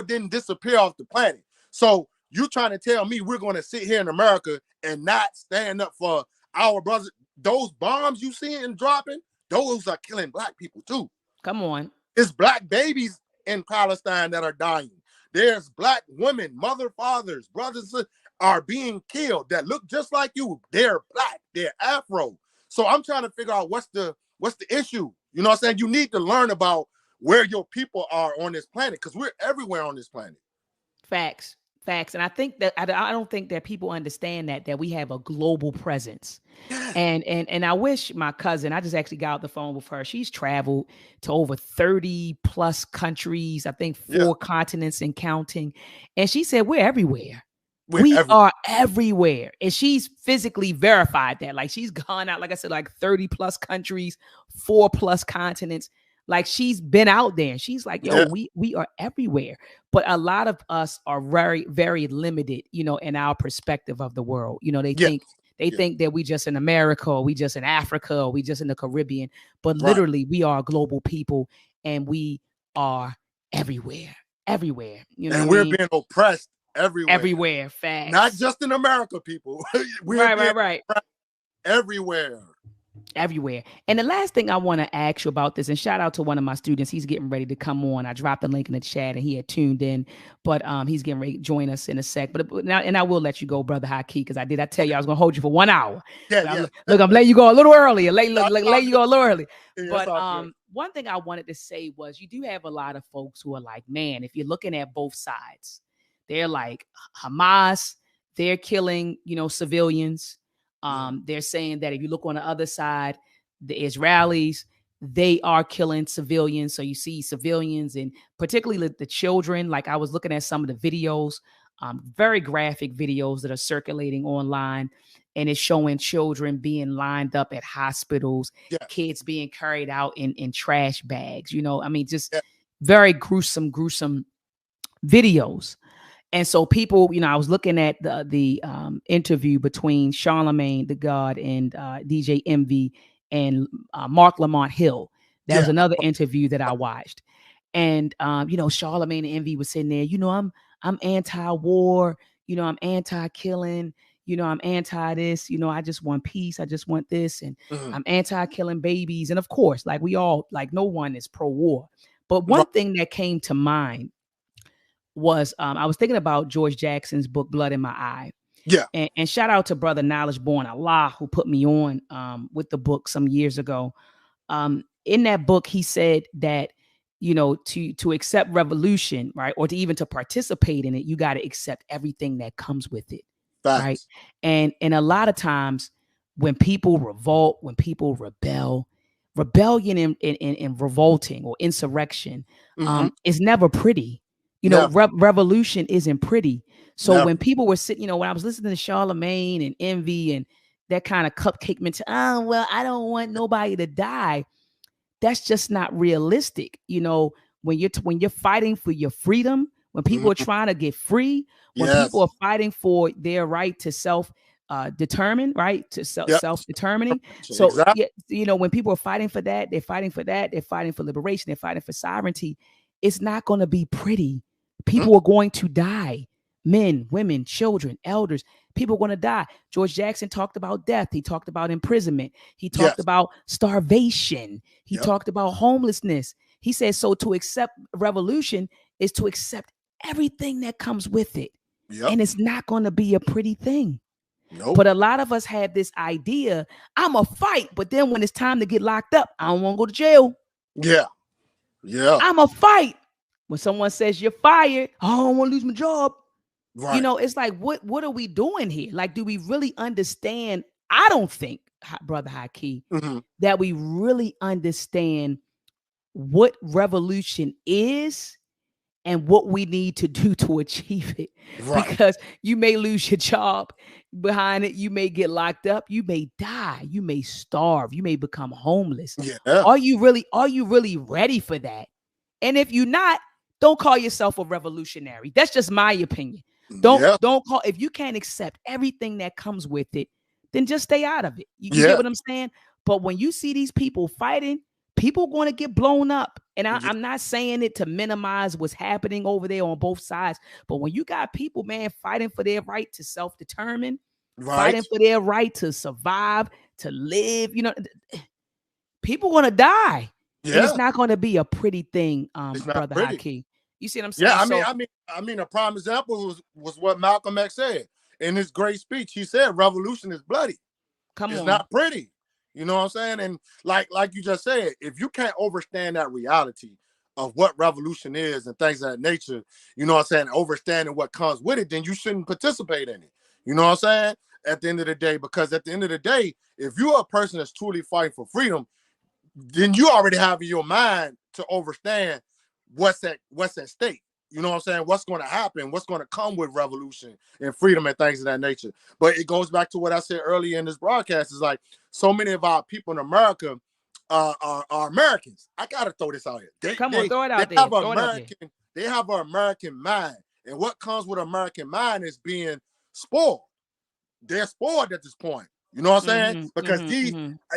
didn't disappear off the planet. So you trying to tell me we're going to sit here in America and not stand up for our brothers? Those bombs you see and dropping, those are killing black people too. Come on. It's black babies in Palestine that are dying. There's black women, mother, fathers, brothers are being killed that look just like you. They're black, they're Afro. So I'm trying to figure out what's the issue. You know what I'm saying? You need to learn about where your people are on this planet, because we're everywhere on this planet. Facts. And I think that I don't think that people understand that we have a global presence. Yes. And I wish my cousin, I just actually got off the phone with her. She's traveled to over 30 plus countries, I think 4 continents and counting. And she said, we're everywhere. We are everywhere. And she's physically verified that. Like she's gone out, like I said, like 30 plus countries, 4 plus continents. Like she's been out there and she's like, yo, we are everywhere. But a lot of us are very, very limited, in our perspective of the world. They think that we just in America, or we just in Africa, or we just in the Caribbean. But literally we are global people and we are everywhere. Everywhere. And we're being oppressed everywhere. Facts. Not just in America, people. Right. Everywhere. And the last thing I want to ask you about this, and shout out to one of my students, he's getting ready to come on. I dropped the link in the chat and he had tuned in, but he's getting ready to join us in a sec. But now, and I will let you go, brother Haki, because I tell you I was going to hold you for 1 hour. Look, I'm letting you go a little early. Let you go a little early. But one thing I wanted to say was, you do have a lot of folks who are like, man, if you're looking at both sides, they're like Hamas, they're killing, civilians. They're saying that if you look on the other side, the Israelis, they are killing civilians. So you see civilians and particularly the children. Like I was looking at some of the videos, very graphic videos that are circulating online, and it's showing children being lined up at hospitals, kids being carried out in trash bags, just very gruesome videos. And so people, I was looking at the interview between Charlemagne the God and DJ Envy and Mark Lamont Hill. That was another interview that I watched. And, Charlemagne and Envy was sitting there, I'm anti-war, I'm anti-killing, I'm anti this, I just want peace. I just want this. And I'm anti-killing babies. And of course, like we all, like no one is pro-war. But one thing that came to mind was I was thinking about George Jackson's book, Blood in My Eye. Yeah. And shout out to brother Knowledge Born Allah, who put me on with the book some years ago. In that book, he said that, to accept revolution, right, or to even to participate in it, you got to accept everything that comes with it. Facts. Right. And a lot of times when people revolt, when people rebel, rebellion and revolting or insurrection is never pretty. Revolution isn't pretty. So when people were sitting, when I was listening to Charlemagne and Envy and that kind of cupcake mentality, well, I don't want nobody to die. That's just not realistic. When you're fighting for your freedom, when people are trying to get free, when people are fighting for their right to self-determine, right, to self-determining. So, when people are fighting for that, they're fighting for liberation, they're fighting for sovereignty. It's not going to be pretty. People are going to die. Men, women, children, elders. People are going to die. George Jackson talked about death. He talked about imprisonment. He talked Yes. about starvation. He Yep. talked about homelessness. He said, so to accept revolution is to accept everything that comes with it. Yep. And it's not going to be a pretty thing. Nope. But a lot of us have this idea, I'm a fight, but then when it's time to get locked up, I don't want to go to jail. Yeah. Yeah. I'm a fight. When someone says you're fired, I don't want to lose my job. Right. You know, it's like, what are we doing here? Like, do we really understand? I don't think, Brother Haki, that we really understand what revolution is and what we need to do to achieve it. Right. Because you may lose your job behind it. You may get locked up. You may die. You may starve. You may become homeless. Yeah. Are you really ready for that? And if you're not, don't call yourself a revolutionary. That's just my opinion. Don't call, if you can't accept everything that comes with it, then just stay out of it. You get what I'm saying? But when you see these people fighting, people are going to get blown up. And I'm not saying it to minimize what's happening over there on both sides. But when you got people, man, fighting for their right to self-determine, fighting for their right to survive, to live, you know, people going to die. Yeah. And it's not going to be a pretty thing, Brother Haki. You see what I'm saying? Yeah, I mean, a prime example was what Malcolm X said in his great speech. He said, "Revolution is bloody. It's not pretty." You know what I'm saying? And like you just said, if you can't understand that reality of what revolution is and things of that nature, you know what I'm saying, understanding what comes with it, then you shouldn't participate in it. You know what I'm saying? At the end of the day, because at the end of the day, if you're a person that's truly fighting for freedom, then you already have in your mind to understand what's at stake. You know what I'm saying? What's going to happen? What's going to come with revolution and freedom and things of that nature? But it goes back to what I said earlier in this broadcast. Is like so many of our people in America are Americans. I got to throw this out here. Throw it out there. They have an American mind. And what comes with American mind is being spoiled. They're spoiled at this point. You know what I'm saying? Because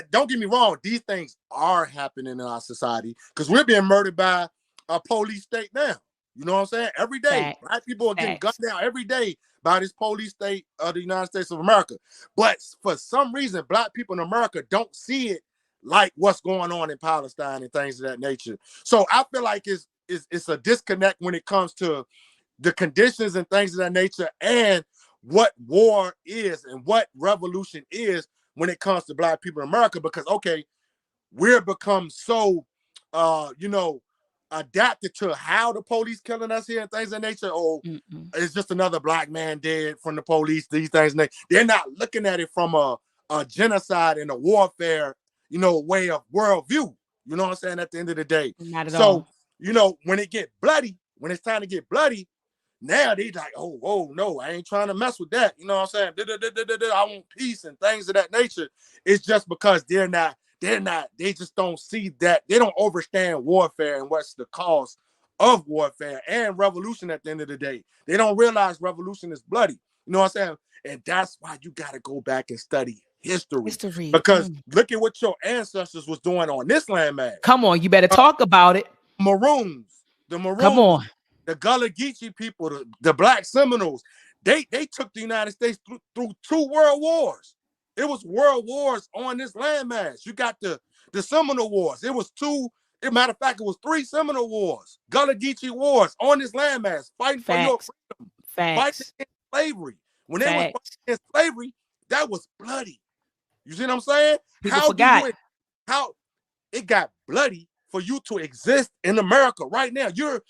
don't get me wrong, these things are happening in our society because we're being murdered by a police state now. You know what I'm saying? Every day, Black people are getting gunned down every day by this police state of the United States of America. But for some reason, Black people in America don't see it like what's going on in Palestine and things of that nature. So I feel like it's a disconnect when it comes to the conditions and things of that nature and what war is and what revolution is when it comes to Black people in America. Because, okay, we're become so, adapted to how the police killing us here and things of that nature. Oh, it's just another Black man dead from the police, these things. They're not looking at it from a genocide and a warfare, way of worldview. You know what I'm saying? At the end of the day. Not at all. When it get bloody, when it's time to get bloody, now they like, oh, no, I ain't trying to mess with that. You know what I'm saying? I want peace and things of that nature. It's just because they just don't see that. They don't understand warfare and what's the cause of warfare and revolution at the end of the day. They don't realize revolution is bloody. You know what I'm saying? And that's why you got to go back and study history. Because look at what your ancestors was doing on this landmass. Come on, you better talk about it. The Maroons. Come on. The Gullah Geechee people, the Black Seminoles, they took the United States through 2 world wars. It was world wars on this landmass. You got the Seminole Wars. It was 2. As a matter of fact, it was 3 Seminole Wars, Gullah Geechee wars on this landmass, fighting for your freedom, fighting against slavery. When they were fighting against slavery, that was bloody. You see what I'm saying? People forgot how it got bloody for you to exist in America right now. You're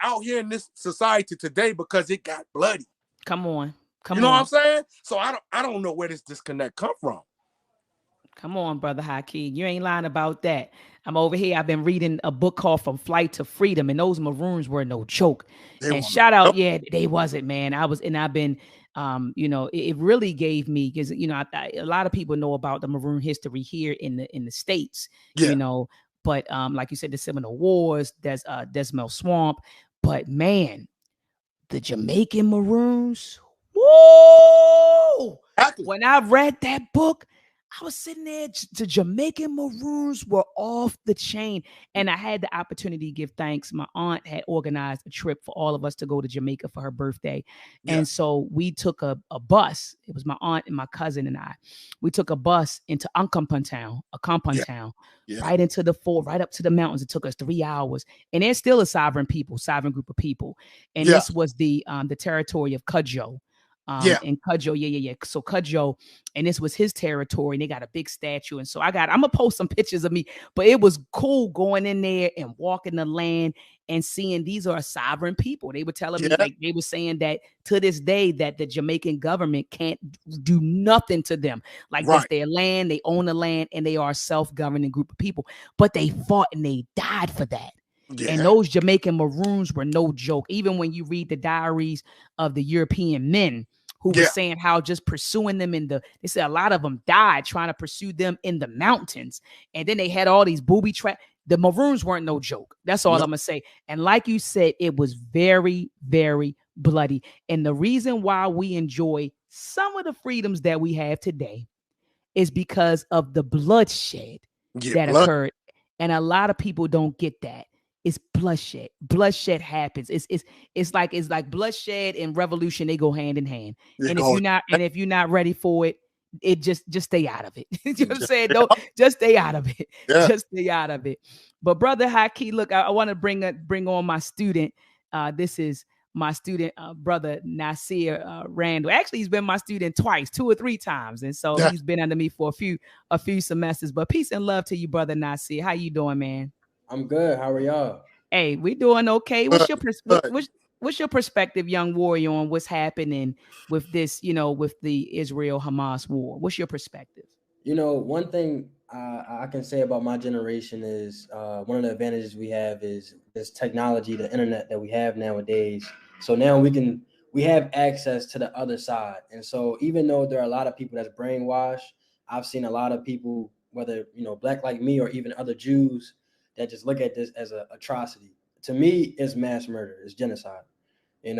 out here in this society today because it got bloody. Come on. You know what I'm saying? So I don't know where this disconnect come from. Come on, Brother Haki. You ain't lying about that. I'm over here. I've been reading a book called From Flight to Freedom, and those Maroons were no joke. And shout out, they wasn't, man. I've been, it really gave me, because, a lot of people know about the Maroon history here in the States, but like you said, the Seminole Wars, there's Desmond Swamp, but man, the Jamaican Maroons, whoa! Exactly. When I read that book, I was sitting there, the Jamaican maroons were off the chain. And I had the opportunity to give thanks. My aunt had organized a trip for all of us to go to Jamaica for her birthday. Yeah. And so we took a bus. It was my aunt and my cousin and I. We took a bus into a compound Yeah. town, Yeah. right into the fort, right up to the mountains. It took us 3 hours. And there's still a sovereign group of people. And Yeah. this was the territory of Cudjoe. Yeah. And Cudjoe, yeah. So Cudjoe, and this was his territory, and they got a big statue. And so I'm gonna post some pictures of me, but it was cool going in there and walking the land and seeing these are sovereign people. They were telling me, Yeah. like, they were saying that to this day that the Jamaican government can't do nothing to them. Like, that's Right. their land, they own the land, and they are a self-governing group of people. But they fought and they died for that. And Yeah. those Jamaican maroons were no joke. Even when you read the diaries of the European men who were Yeah. saying how just pursuing them they said a lot of them died trying to pursue them in the mountains. And then they had all these booby traps. The maroons weren't no joke. That's all No. I'm gonna say. And like you said, it was very, very bloody. And the reason why we enjoy some of the freedoms that we have today is because of the bloodshed Yeah. that Blood. occurred. And a lot of people don't get that. It's bloodshed. Bloodshed happens. It's like bloodshed and revolution. They go hand in hand. It And if goes. you're not ready for it, just stay out of it. You know what I'm saying? Don't just stay out of it. Yeah. Just stay out of it. But brother Haki, look, I want to bring on my student. This is my student, brother Nasir Randall. Actually, he's been my student twice, 2 or 3 times, and so Yeah. he's been under me for a few semesters. But peace and love to you, brother Nasir. How you doing, man? I'm good. How are y'all? Hey, we doing okay. Good. Good. What's your perspective, young warrior, on what's happening with this, with the Israel Hamas war? What's your perspective? One thing I can say about my generation is one of the advantages we have is this technology, the internet that we have nowadays. So now we have access to the other side. And so even though there are a lot of people that's brainwashed, I've seen a lot of people, whether, black like me or even other Jews, that just look at this as an atrocity. To me, it's mass murder, it's genocide, and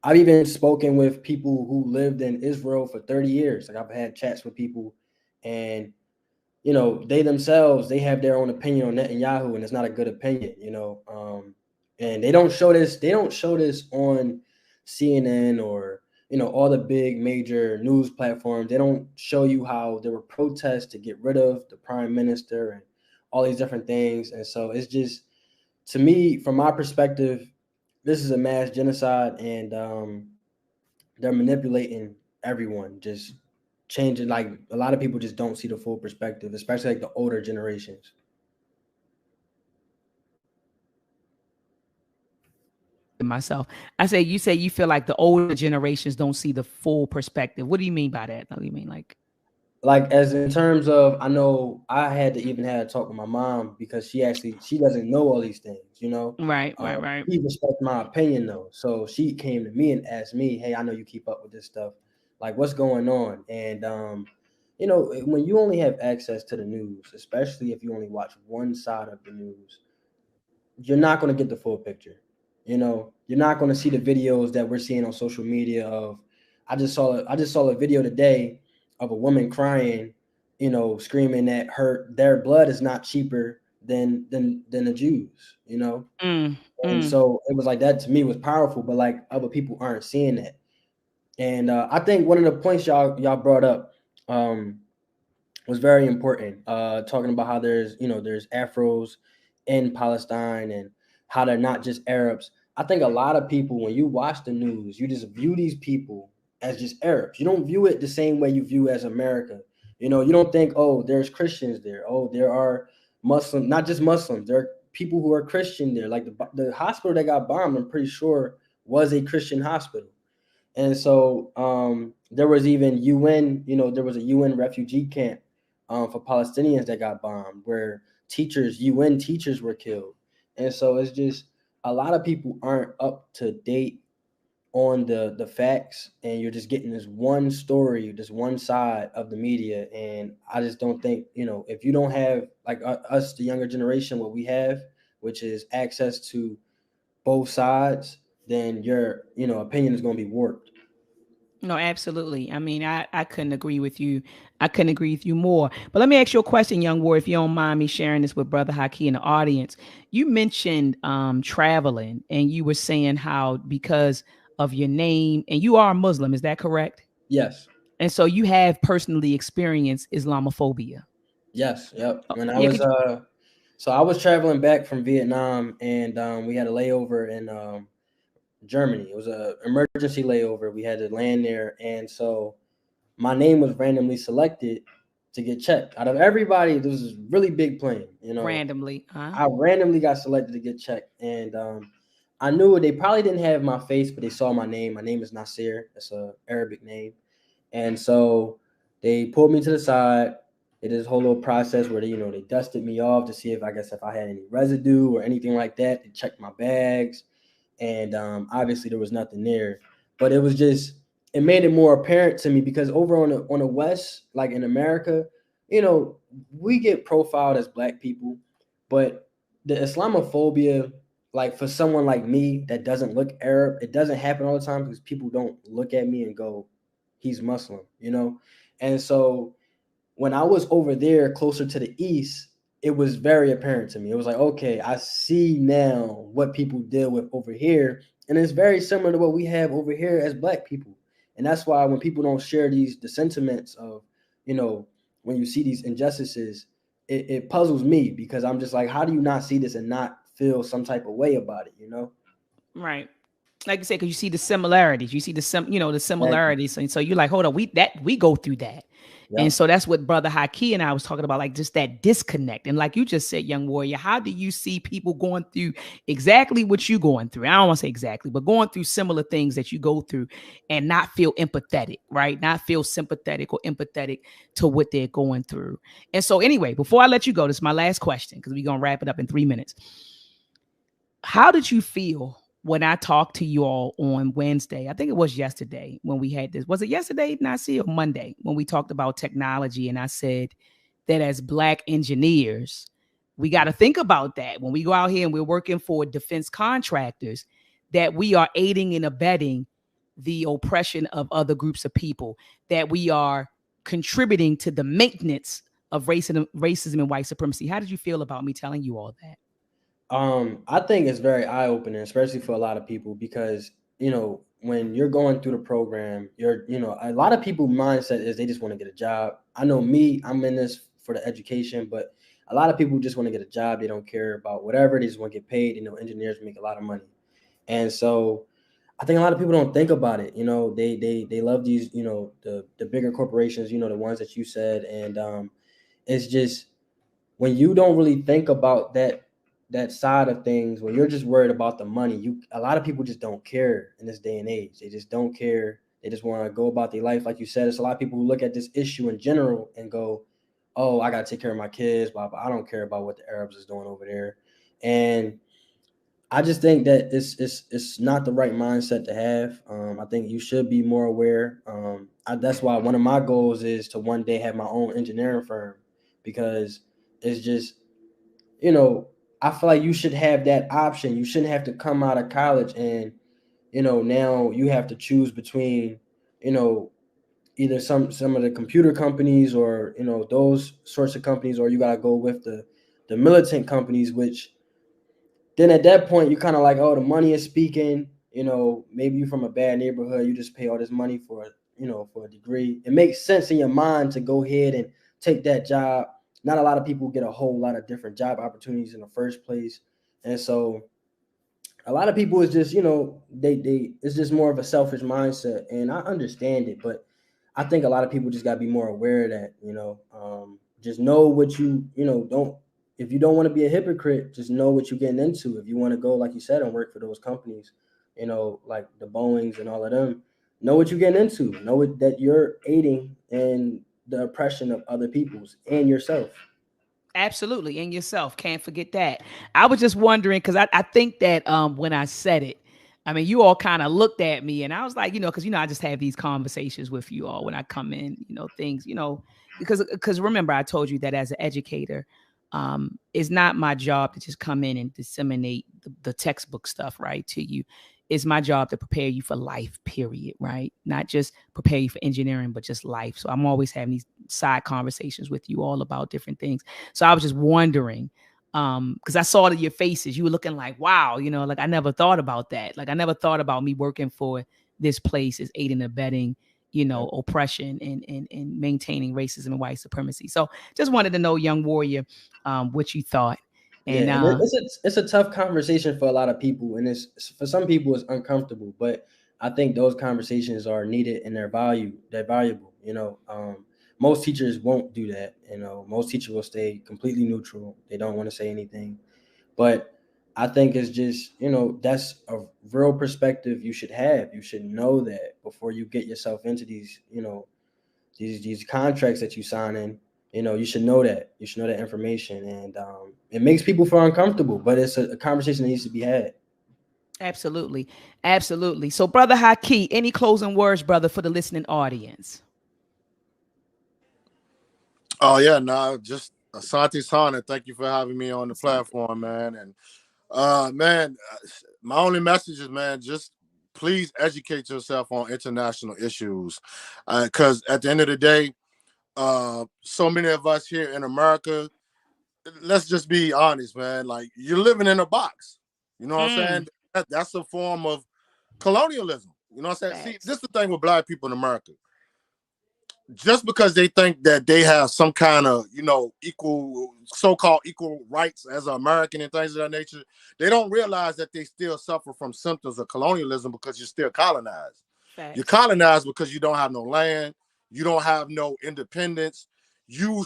I've even spoken with people who lived in Israel for 30 years. Like, I've had chats with people, and they themselves, they have their own opinion on Netanyahu, and it's not a good opinion, and they don't show this. They don't show this on CNN or all the big major news platforms. They don't show you how there were protests to get rid of the prime minister and all these different things. And so it's just, to me, from my perspective, this is a mass genocide, and they're manipulating everyone, just changing. Like, a lot of people just don't see the full perspective, especially like the older generations. Myself, I say, you say you feel like the older generations don't see the full perspective. What do you mean by that? What do you mean, Like, as in terms of, I know I had to even have a talk with my mom because she doesn't know all these things, right. She respects my opinion though. So she came to me and asked me, "Hey, I know you keep up with this stuff. Like, what's going on?" And when you only have access to the news, especially if you only watch one side of the news, you're not going to get the full picture. You're not going to see the videos that we're seeing on social media of, I just saw a video today of a woman crying, screaming that their blood is not cheaper than the Jews. Mm, And mm. so it was like, that to me was powerful, but like, other people aren't seeing that. And I think one of the points y'all brought up was very important. Talking about how there's Afros in Palestine and how they're not just Arabs. I think a lot of people, when you watch the news, you just view these people as just Arabs. You don't view it the same way you view as America. You don't think, oh, there's Christians there. Oh, there are Muslims, not just Muslims. There are people who are Christian there. Like, the hospital that got bombed, I'm pretty sure was a Christian hospital. And so there was even there was a UN refugee camp for Palestinians that got bombed, where UN teachers were killed. And so it's just, a lot of people aren't up to date on the facts, and you're just getting this one story, this one side of the media. And I just don't think, if you don't have, like, us, the younger generation, what we have, which is access to both sides, then your opinion is going to be warped. No, absolutely. I mean, I couldn't agree with you. I couldn't agree with you more. But let me ask you a question, young war, if you don't mind me sharing this with Brother Haki and the audience. You mentioned traveling, and you were saying how because of your name, and you are a Muslim, is that correct? Yes. And so you have personally experienced Islamophobia. Yes. Yep. Oh, When I yeah, was could you, so I was traveling back from Vietnam, and we had a layover in Germany. It was a emergency layover. We had to land there, and so my name was randomly selected to get checked. Out of everybody, this was a really big plane. randomly, huh? I randomly got selected to get checked, and I knew they probably didn't have my face, but they saw my name. My name is Nasir. It's a Arabic name, and so they pulled me to the side. They did this whole little process where they dusted me off to see if if I had any residue or anything like that. They checked my bags, and obviously there was nothing there. But it made it more apparent to me because over on the West, like in America, you know, we get profiled as black people, but the Islamophobia, like for someone like me that doesn't look Arab, it doesn't happen all the time because people don't look at me and go, he's Muslim. And so when I was over there closer to the east, it was very apparent to me. It was like, okay, I see now what people deal with over here. And it's very similar to what we have over here as black people. And that's why when people don't share the sentiments of, you know, when you see these injustices, it puzzles me because I'm just like, how do you not see this and not feel some type of way about it? Right. Like you said, because you see the similarities, you see the Exactly. similarities, and so you're like, hold on, we go through that, and Yep. so that's what Brother Haki and I was talking about, like just that disconnect, and like you just said, young warrior, how do you see people going through exactly what you going through? I don't want to say exactly, but going through similar things that you go through, and not feel empathetic, right? Not feel sympathetic or empathetic to what they're going through. And so, anyway, before I let you go, this is my last question because we're gonna wrap it up in 3 minutes. How did you feel when I talked to you all on Wednesday? I think it was yesterday when we had this. Was it yesterday, Nasi, or Monday when we talked about technology? And I said that as Black engineers, we got to think about that when we go out here and we're working for defense contractors, that we are aiding and abetting the oppression of other groups of people, that we are contributing to the maintenance of racism and white supremacy. How did you feel about me telling you all that? I think it's very eye opening, especially for a lot of people, because when you're going through the program, a lot of people mindset is they just want to get a job. I know me, I'm in this for the education, but a lot of people just want to get a job. They don't care about whatever. They just want to get paid. Engineers make a lot of money, and so I think a lot of people don't think about it. They love these, the bigger corporations, the ones that you said, and it's just when you don't really think about that side of things, when you're just worried about the money, a lot of people just don't care in this day and age. They just don't care. They just want to go about their life. Like you said, there's a lot of people who look at this issue in general and go, oh, I gotta take care of my kids, blah, blah. I don't care about what the Arabs is doing over there. And I just think that it's not the right mindset to have. I think you should be more aware. That's why one of my goals is to one day have my own engineering firm, because it's just, you know, I feel like you should have that option. You shouldn't have to come out of college and, now you have to choose between, you know, either some of the computer companies or, those sorts of companies, or you got to go with the militant companies, which then at that point you're kind of like, oh, the money is speaking. Maybe you're from a bad neighborhood, you just pay all this money for a degree. It makes sense in your mind to go ahead and take that job. Not a lot of people get a whole lot of different job opportunities in the first place, and so a lot of people is just, they it's just more of a selfish mindset, and I understand it, but I think a lot of people just got to be more aware of that. Just know what don't. If you don't want to be a hypocrite, just know what you're getting into. If you want to go, like you said, and work for those companies, like the Boeings and all of them, know what you're getting into. Know that you're aiding in the oppression of other people's and yourself. Absolutely. And yourself. Can't forget that. I was just wondering because I think that when I said it, I mean, you all kind of looked at me and I was like, because, I just have these conversations with you all when I come in, things, because remember, I told you that as an educator, It's not my job to just come in and disseminate the textbook stuff, right, to you. It's my job to prepare you for life, period, right? Not just prepare you for engineering, but just life. So I'm always having these side conversations with you all about different things. So I was just wondering, because I saw it in your faces. You were looking like, wow, like I never thought about that. Like I never thought about me working for this place as aiding and abetting, oppression and maintaining racism and white supremacy. So just wanted to know, young warrior, what you thought. And it's a tough conversation for a lot of people, and it's for some people it's uncomfortable. But I think those conversations are needed and they're valuable. Most teachers won't do that. Most teachers will stay completely neutral. They don't want to say anything. But I think it's just that's a real perspective you should have. You should know that before you get yourself into these these contracts that you sign in. You should know that. You should know that information. And it makes people feel uncomfortable, but it's a conversation that needs to be had. Absolutely. Absolutely. So, Brother Haki, any closing words, brother, for the listening audience? Oh, yeah. No, just Asante Sana. Thank you for having me on the platform, man. And, man, my only message is, man, just please educate yourself on international issues. Because at the end of the day, so many of us here in America, let's just be honest, man. Like, you're living in a box. You know what I'm saying? That's a form of colonialism. You know what I'm saying? See, this is the thing with Black people in America. Just because they think that they have some kind of, equal, so-called equal rights as an American and things of that nature, they don't realize that they still suffer from symptoms of colonialism because you're still colonized. You're colonized because you don't have no land. You don't have no independence. You're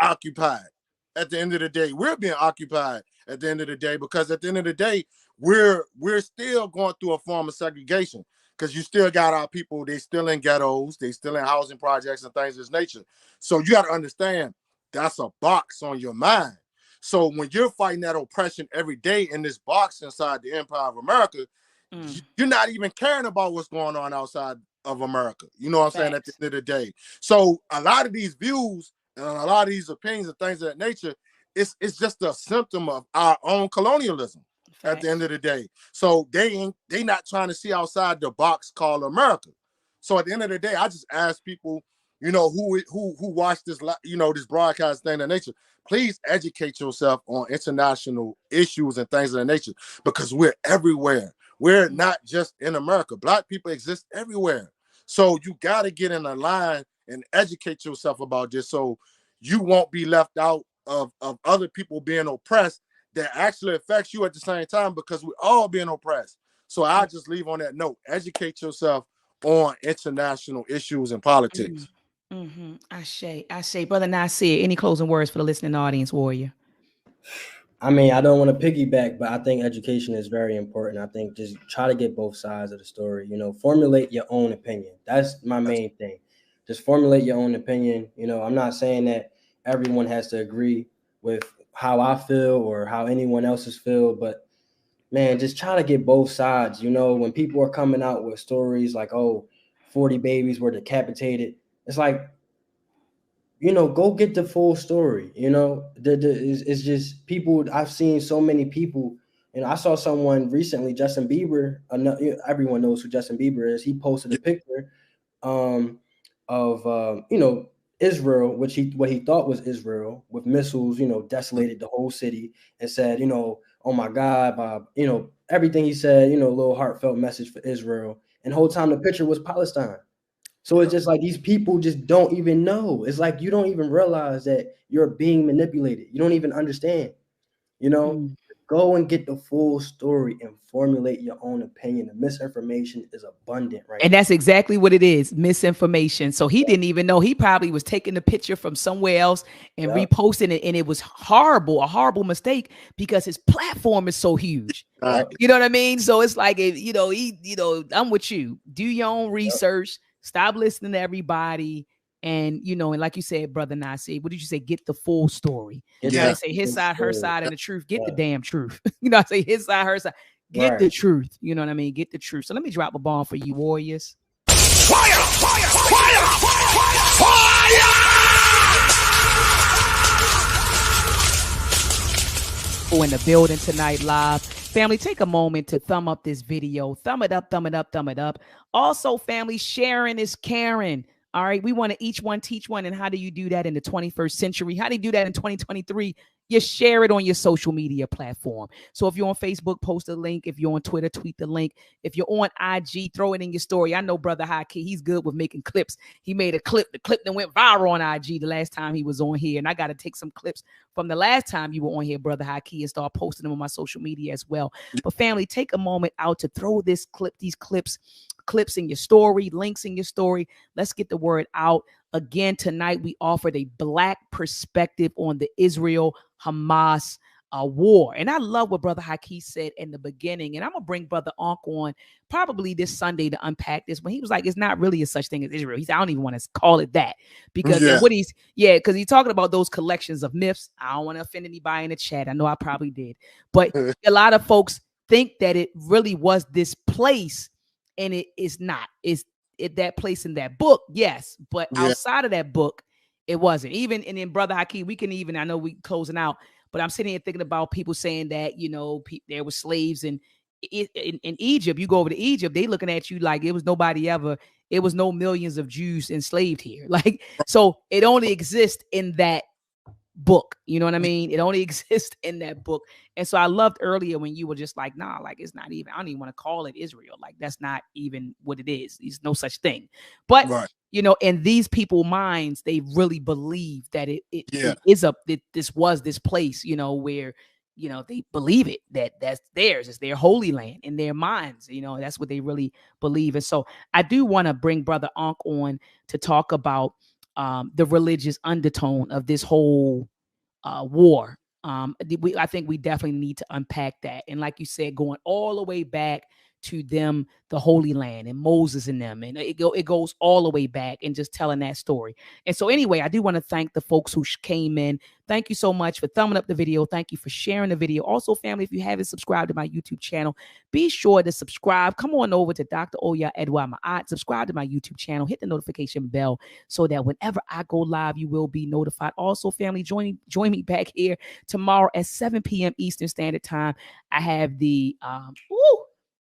occupied at the end of the day. We're being occupied at the end of the day because at the end of the day, we're still going through a form of segregation because you still got our people, they still in ghettos, they still in housing projects and things of this nature. So you got to understand that's a box on your mind. So when you're fighting that oppression every day in this box inside the Empire of America, you're not even caring about what's going on outside of America. You know what I'm saying? At the end of the day. So a lot of these views and a lot of these opinions and things of that nature, it's just a symptom of our own colonialism at the end of the day. So they not trying to see outside the box called America. So at the end of the day, I just ask people, who watch this, this broadcast thing of nature, please educate yourself on international issues and things of that nature because we're everywhere. We're not just in America. Black people exist everywhere. So you got to get in a line and educate yourself about this so you won't be left out of other people being oppressed that actually affects you at the same time because we're all being oppressed. So I just leave on that note. Educate yourself on international issues and politics. I say, Brother Nasir, any closing words for the listening audience, warrior? I mean, I don't want to piggyback, but I think education is very important. I think just try to get both sides of the story, formulate your own opinion. That's my main thing. Just formulate your own opinion. I'm not saying that everyone has to agree with how I feel or how anyone else's feel, but man, just try to get both sides. When people are coming out with stories like, 40 babies were decapitated, it's like, go get the full story. It's just people. I've seen so many people, and I saw someone recently, Justin Bieber. Everyone knows who Justin Bieber is. He posted a picture of Israel, what he thought was Israel, with missiles, desolated the whole city, and said, oh my God, Bob, everything he said, a little heartfelt message for Israel. And the whole time the picture was Palestine. So it's just like these people just don't even know. It's like you don't even realize that you're being manipulated. You don't even understand. Go and get the full story and formulate your own opinion. The misinformation is abundant right now. And that's exactly what it is, misinformation. So he didn't even know. He probably was taking the picture from somewhere else and reposting it. And it was a horrible mistake because his platform is so huge. You know what I mean? So it's like, I'm with you. Do your own research. Stop listening to everybody. And, and like you said, Brother Nasir, what did you say? Get the full story. I say his side, her side, and the truth. Get the damn truth. I say his side, her side. Get the truth. You know what I mean? Get the truth. So let me drop a bomb for you, warriors. Fire! Fire! Fire! Fire! Fire! people in the building tonight live. Family, take a moment to thumb up this video. Thumb it up, thumb it up, thumb it up. Also, family, sharing is caring. All right, we want to each one teach one. And how do you do that in the 21st century? How do you do that in 2023? You share it on your social media platform. So if you're on Facebook, post a link. If you're on Twitter, tweet the link. If you're on IG, throw it in your story. I know Brother Haki, he's good with making clips. He made a clip. The clip that went viral on IG the last time he was on here. And I got to take some clips from the last time you were on here, Brother Haki, and start posting them on my social media as well. But family, take a moment out to throw these clips in your story, links in your story. Let's get the word out. Again, tonight we offered a Black perspective on the Israel-Hamas war. And I love what Brother Haki said in the beginning. And I'm going to bring Brother Ankh on probably this Sunday to unpack this. When he was like, it's not really a such thing as Israel. He said, I don't even want to call it that. Because because he's talking about those collections of myths. I don't want to offend anybody in the chat. I know I probably did. But a lot of folks think that it really was this place. And it is not. It's that place in that book, yes, but outside of that book, it wasn't. Even and then Brother Haki, we can even, I know we closing out, but I'm sitting here thinking about people saying that, you know, there were slaves in Egypt. You go over to Egypt, they looking at you like it was nobody ever. It was no millions of Jews enslaved here. Like, so it only exists in that book. You know what I mean? It only exists in that book. And so I loved earlier when you were just like, nah, like it's not even, I don't even want to call it Israel. Like that's not even what it is. There's no such thing. But you know, in these people's minds, they really believe that it is this was this place, you know, where, you know, they believe it, that's theirs, it's their holy land in their minds, you know, that's what they really believe. And so I do want to bring Brother Ankh on to talk about the religious undertone of this whole war. I think we definitely need to unpack that. And like you said, going all the way back to them, the Holy Land and Moses and them. And it goes all the way back and just telling that story. And so anyway, I do want to thank the folks who came in. Thank you so much for thumbing up the video. Thank you for sharing the video. Also, family, if you haven't subscribed to my YouTube channel, be sure to subscribe. Come on over to Dr. Oya Edwa Maat. Subscribe to my YouTube channel. Hit the notification bell so that whenever I go live, you will be notified. Also, family, join me back here tomorrow at 7 p.m. Eastern Standard Time. I have the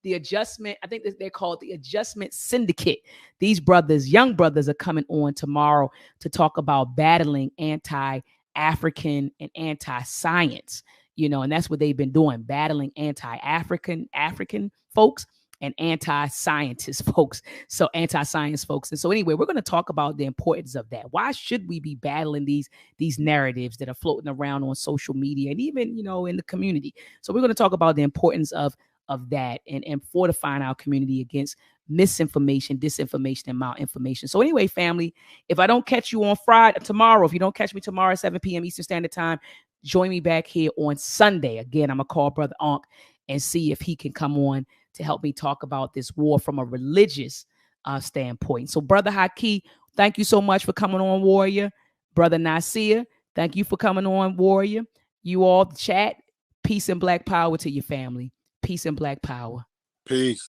adjustment, I think they're called the Adjustment Syndicate. These brothers, young brothers, are coming on tomorrow to talk about battling anti-African and anti-science, you know, and that's what they've been doing, battling anti-African folks and anti-scientist folks. So anti-science folks. And so anyway, we're going to talk about the importance of that. Why should we be battling these narratives that are floating around on social media and even, you know, in the community? So we're going to talk about the importance of that and fortifying our community against misinformation, disinformation, and malinformation. So anyway, family, if I don't catch you on tomorrow, if you don't catch me tomorrow at 7 p.m. Eastern Standard Time, join me back here on Sunday. Again, I'm going to call Brother Ankh and see if he can come on to help me talk about this war from a religious standpoint. So Brother Haki, thank you so much for coming on, Warrior. Brother Nasir, thank you for coming on, Warrior. You all chat, peace and Black power to your family. Peace and Black power. Peace.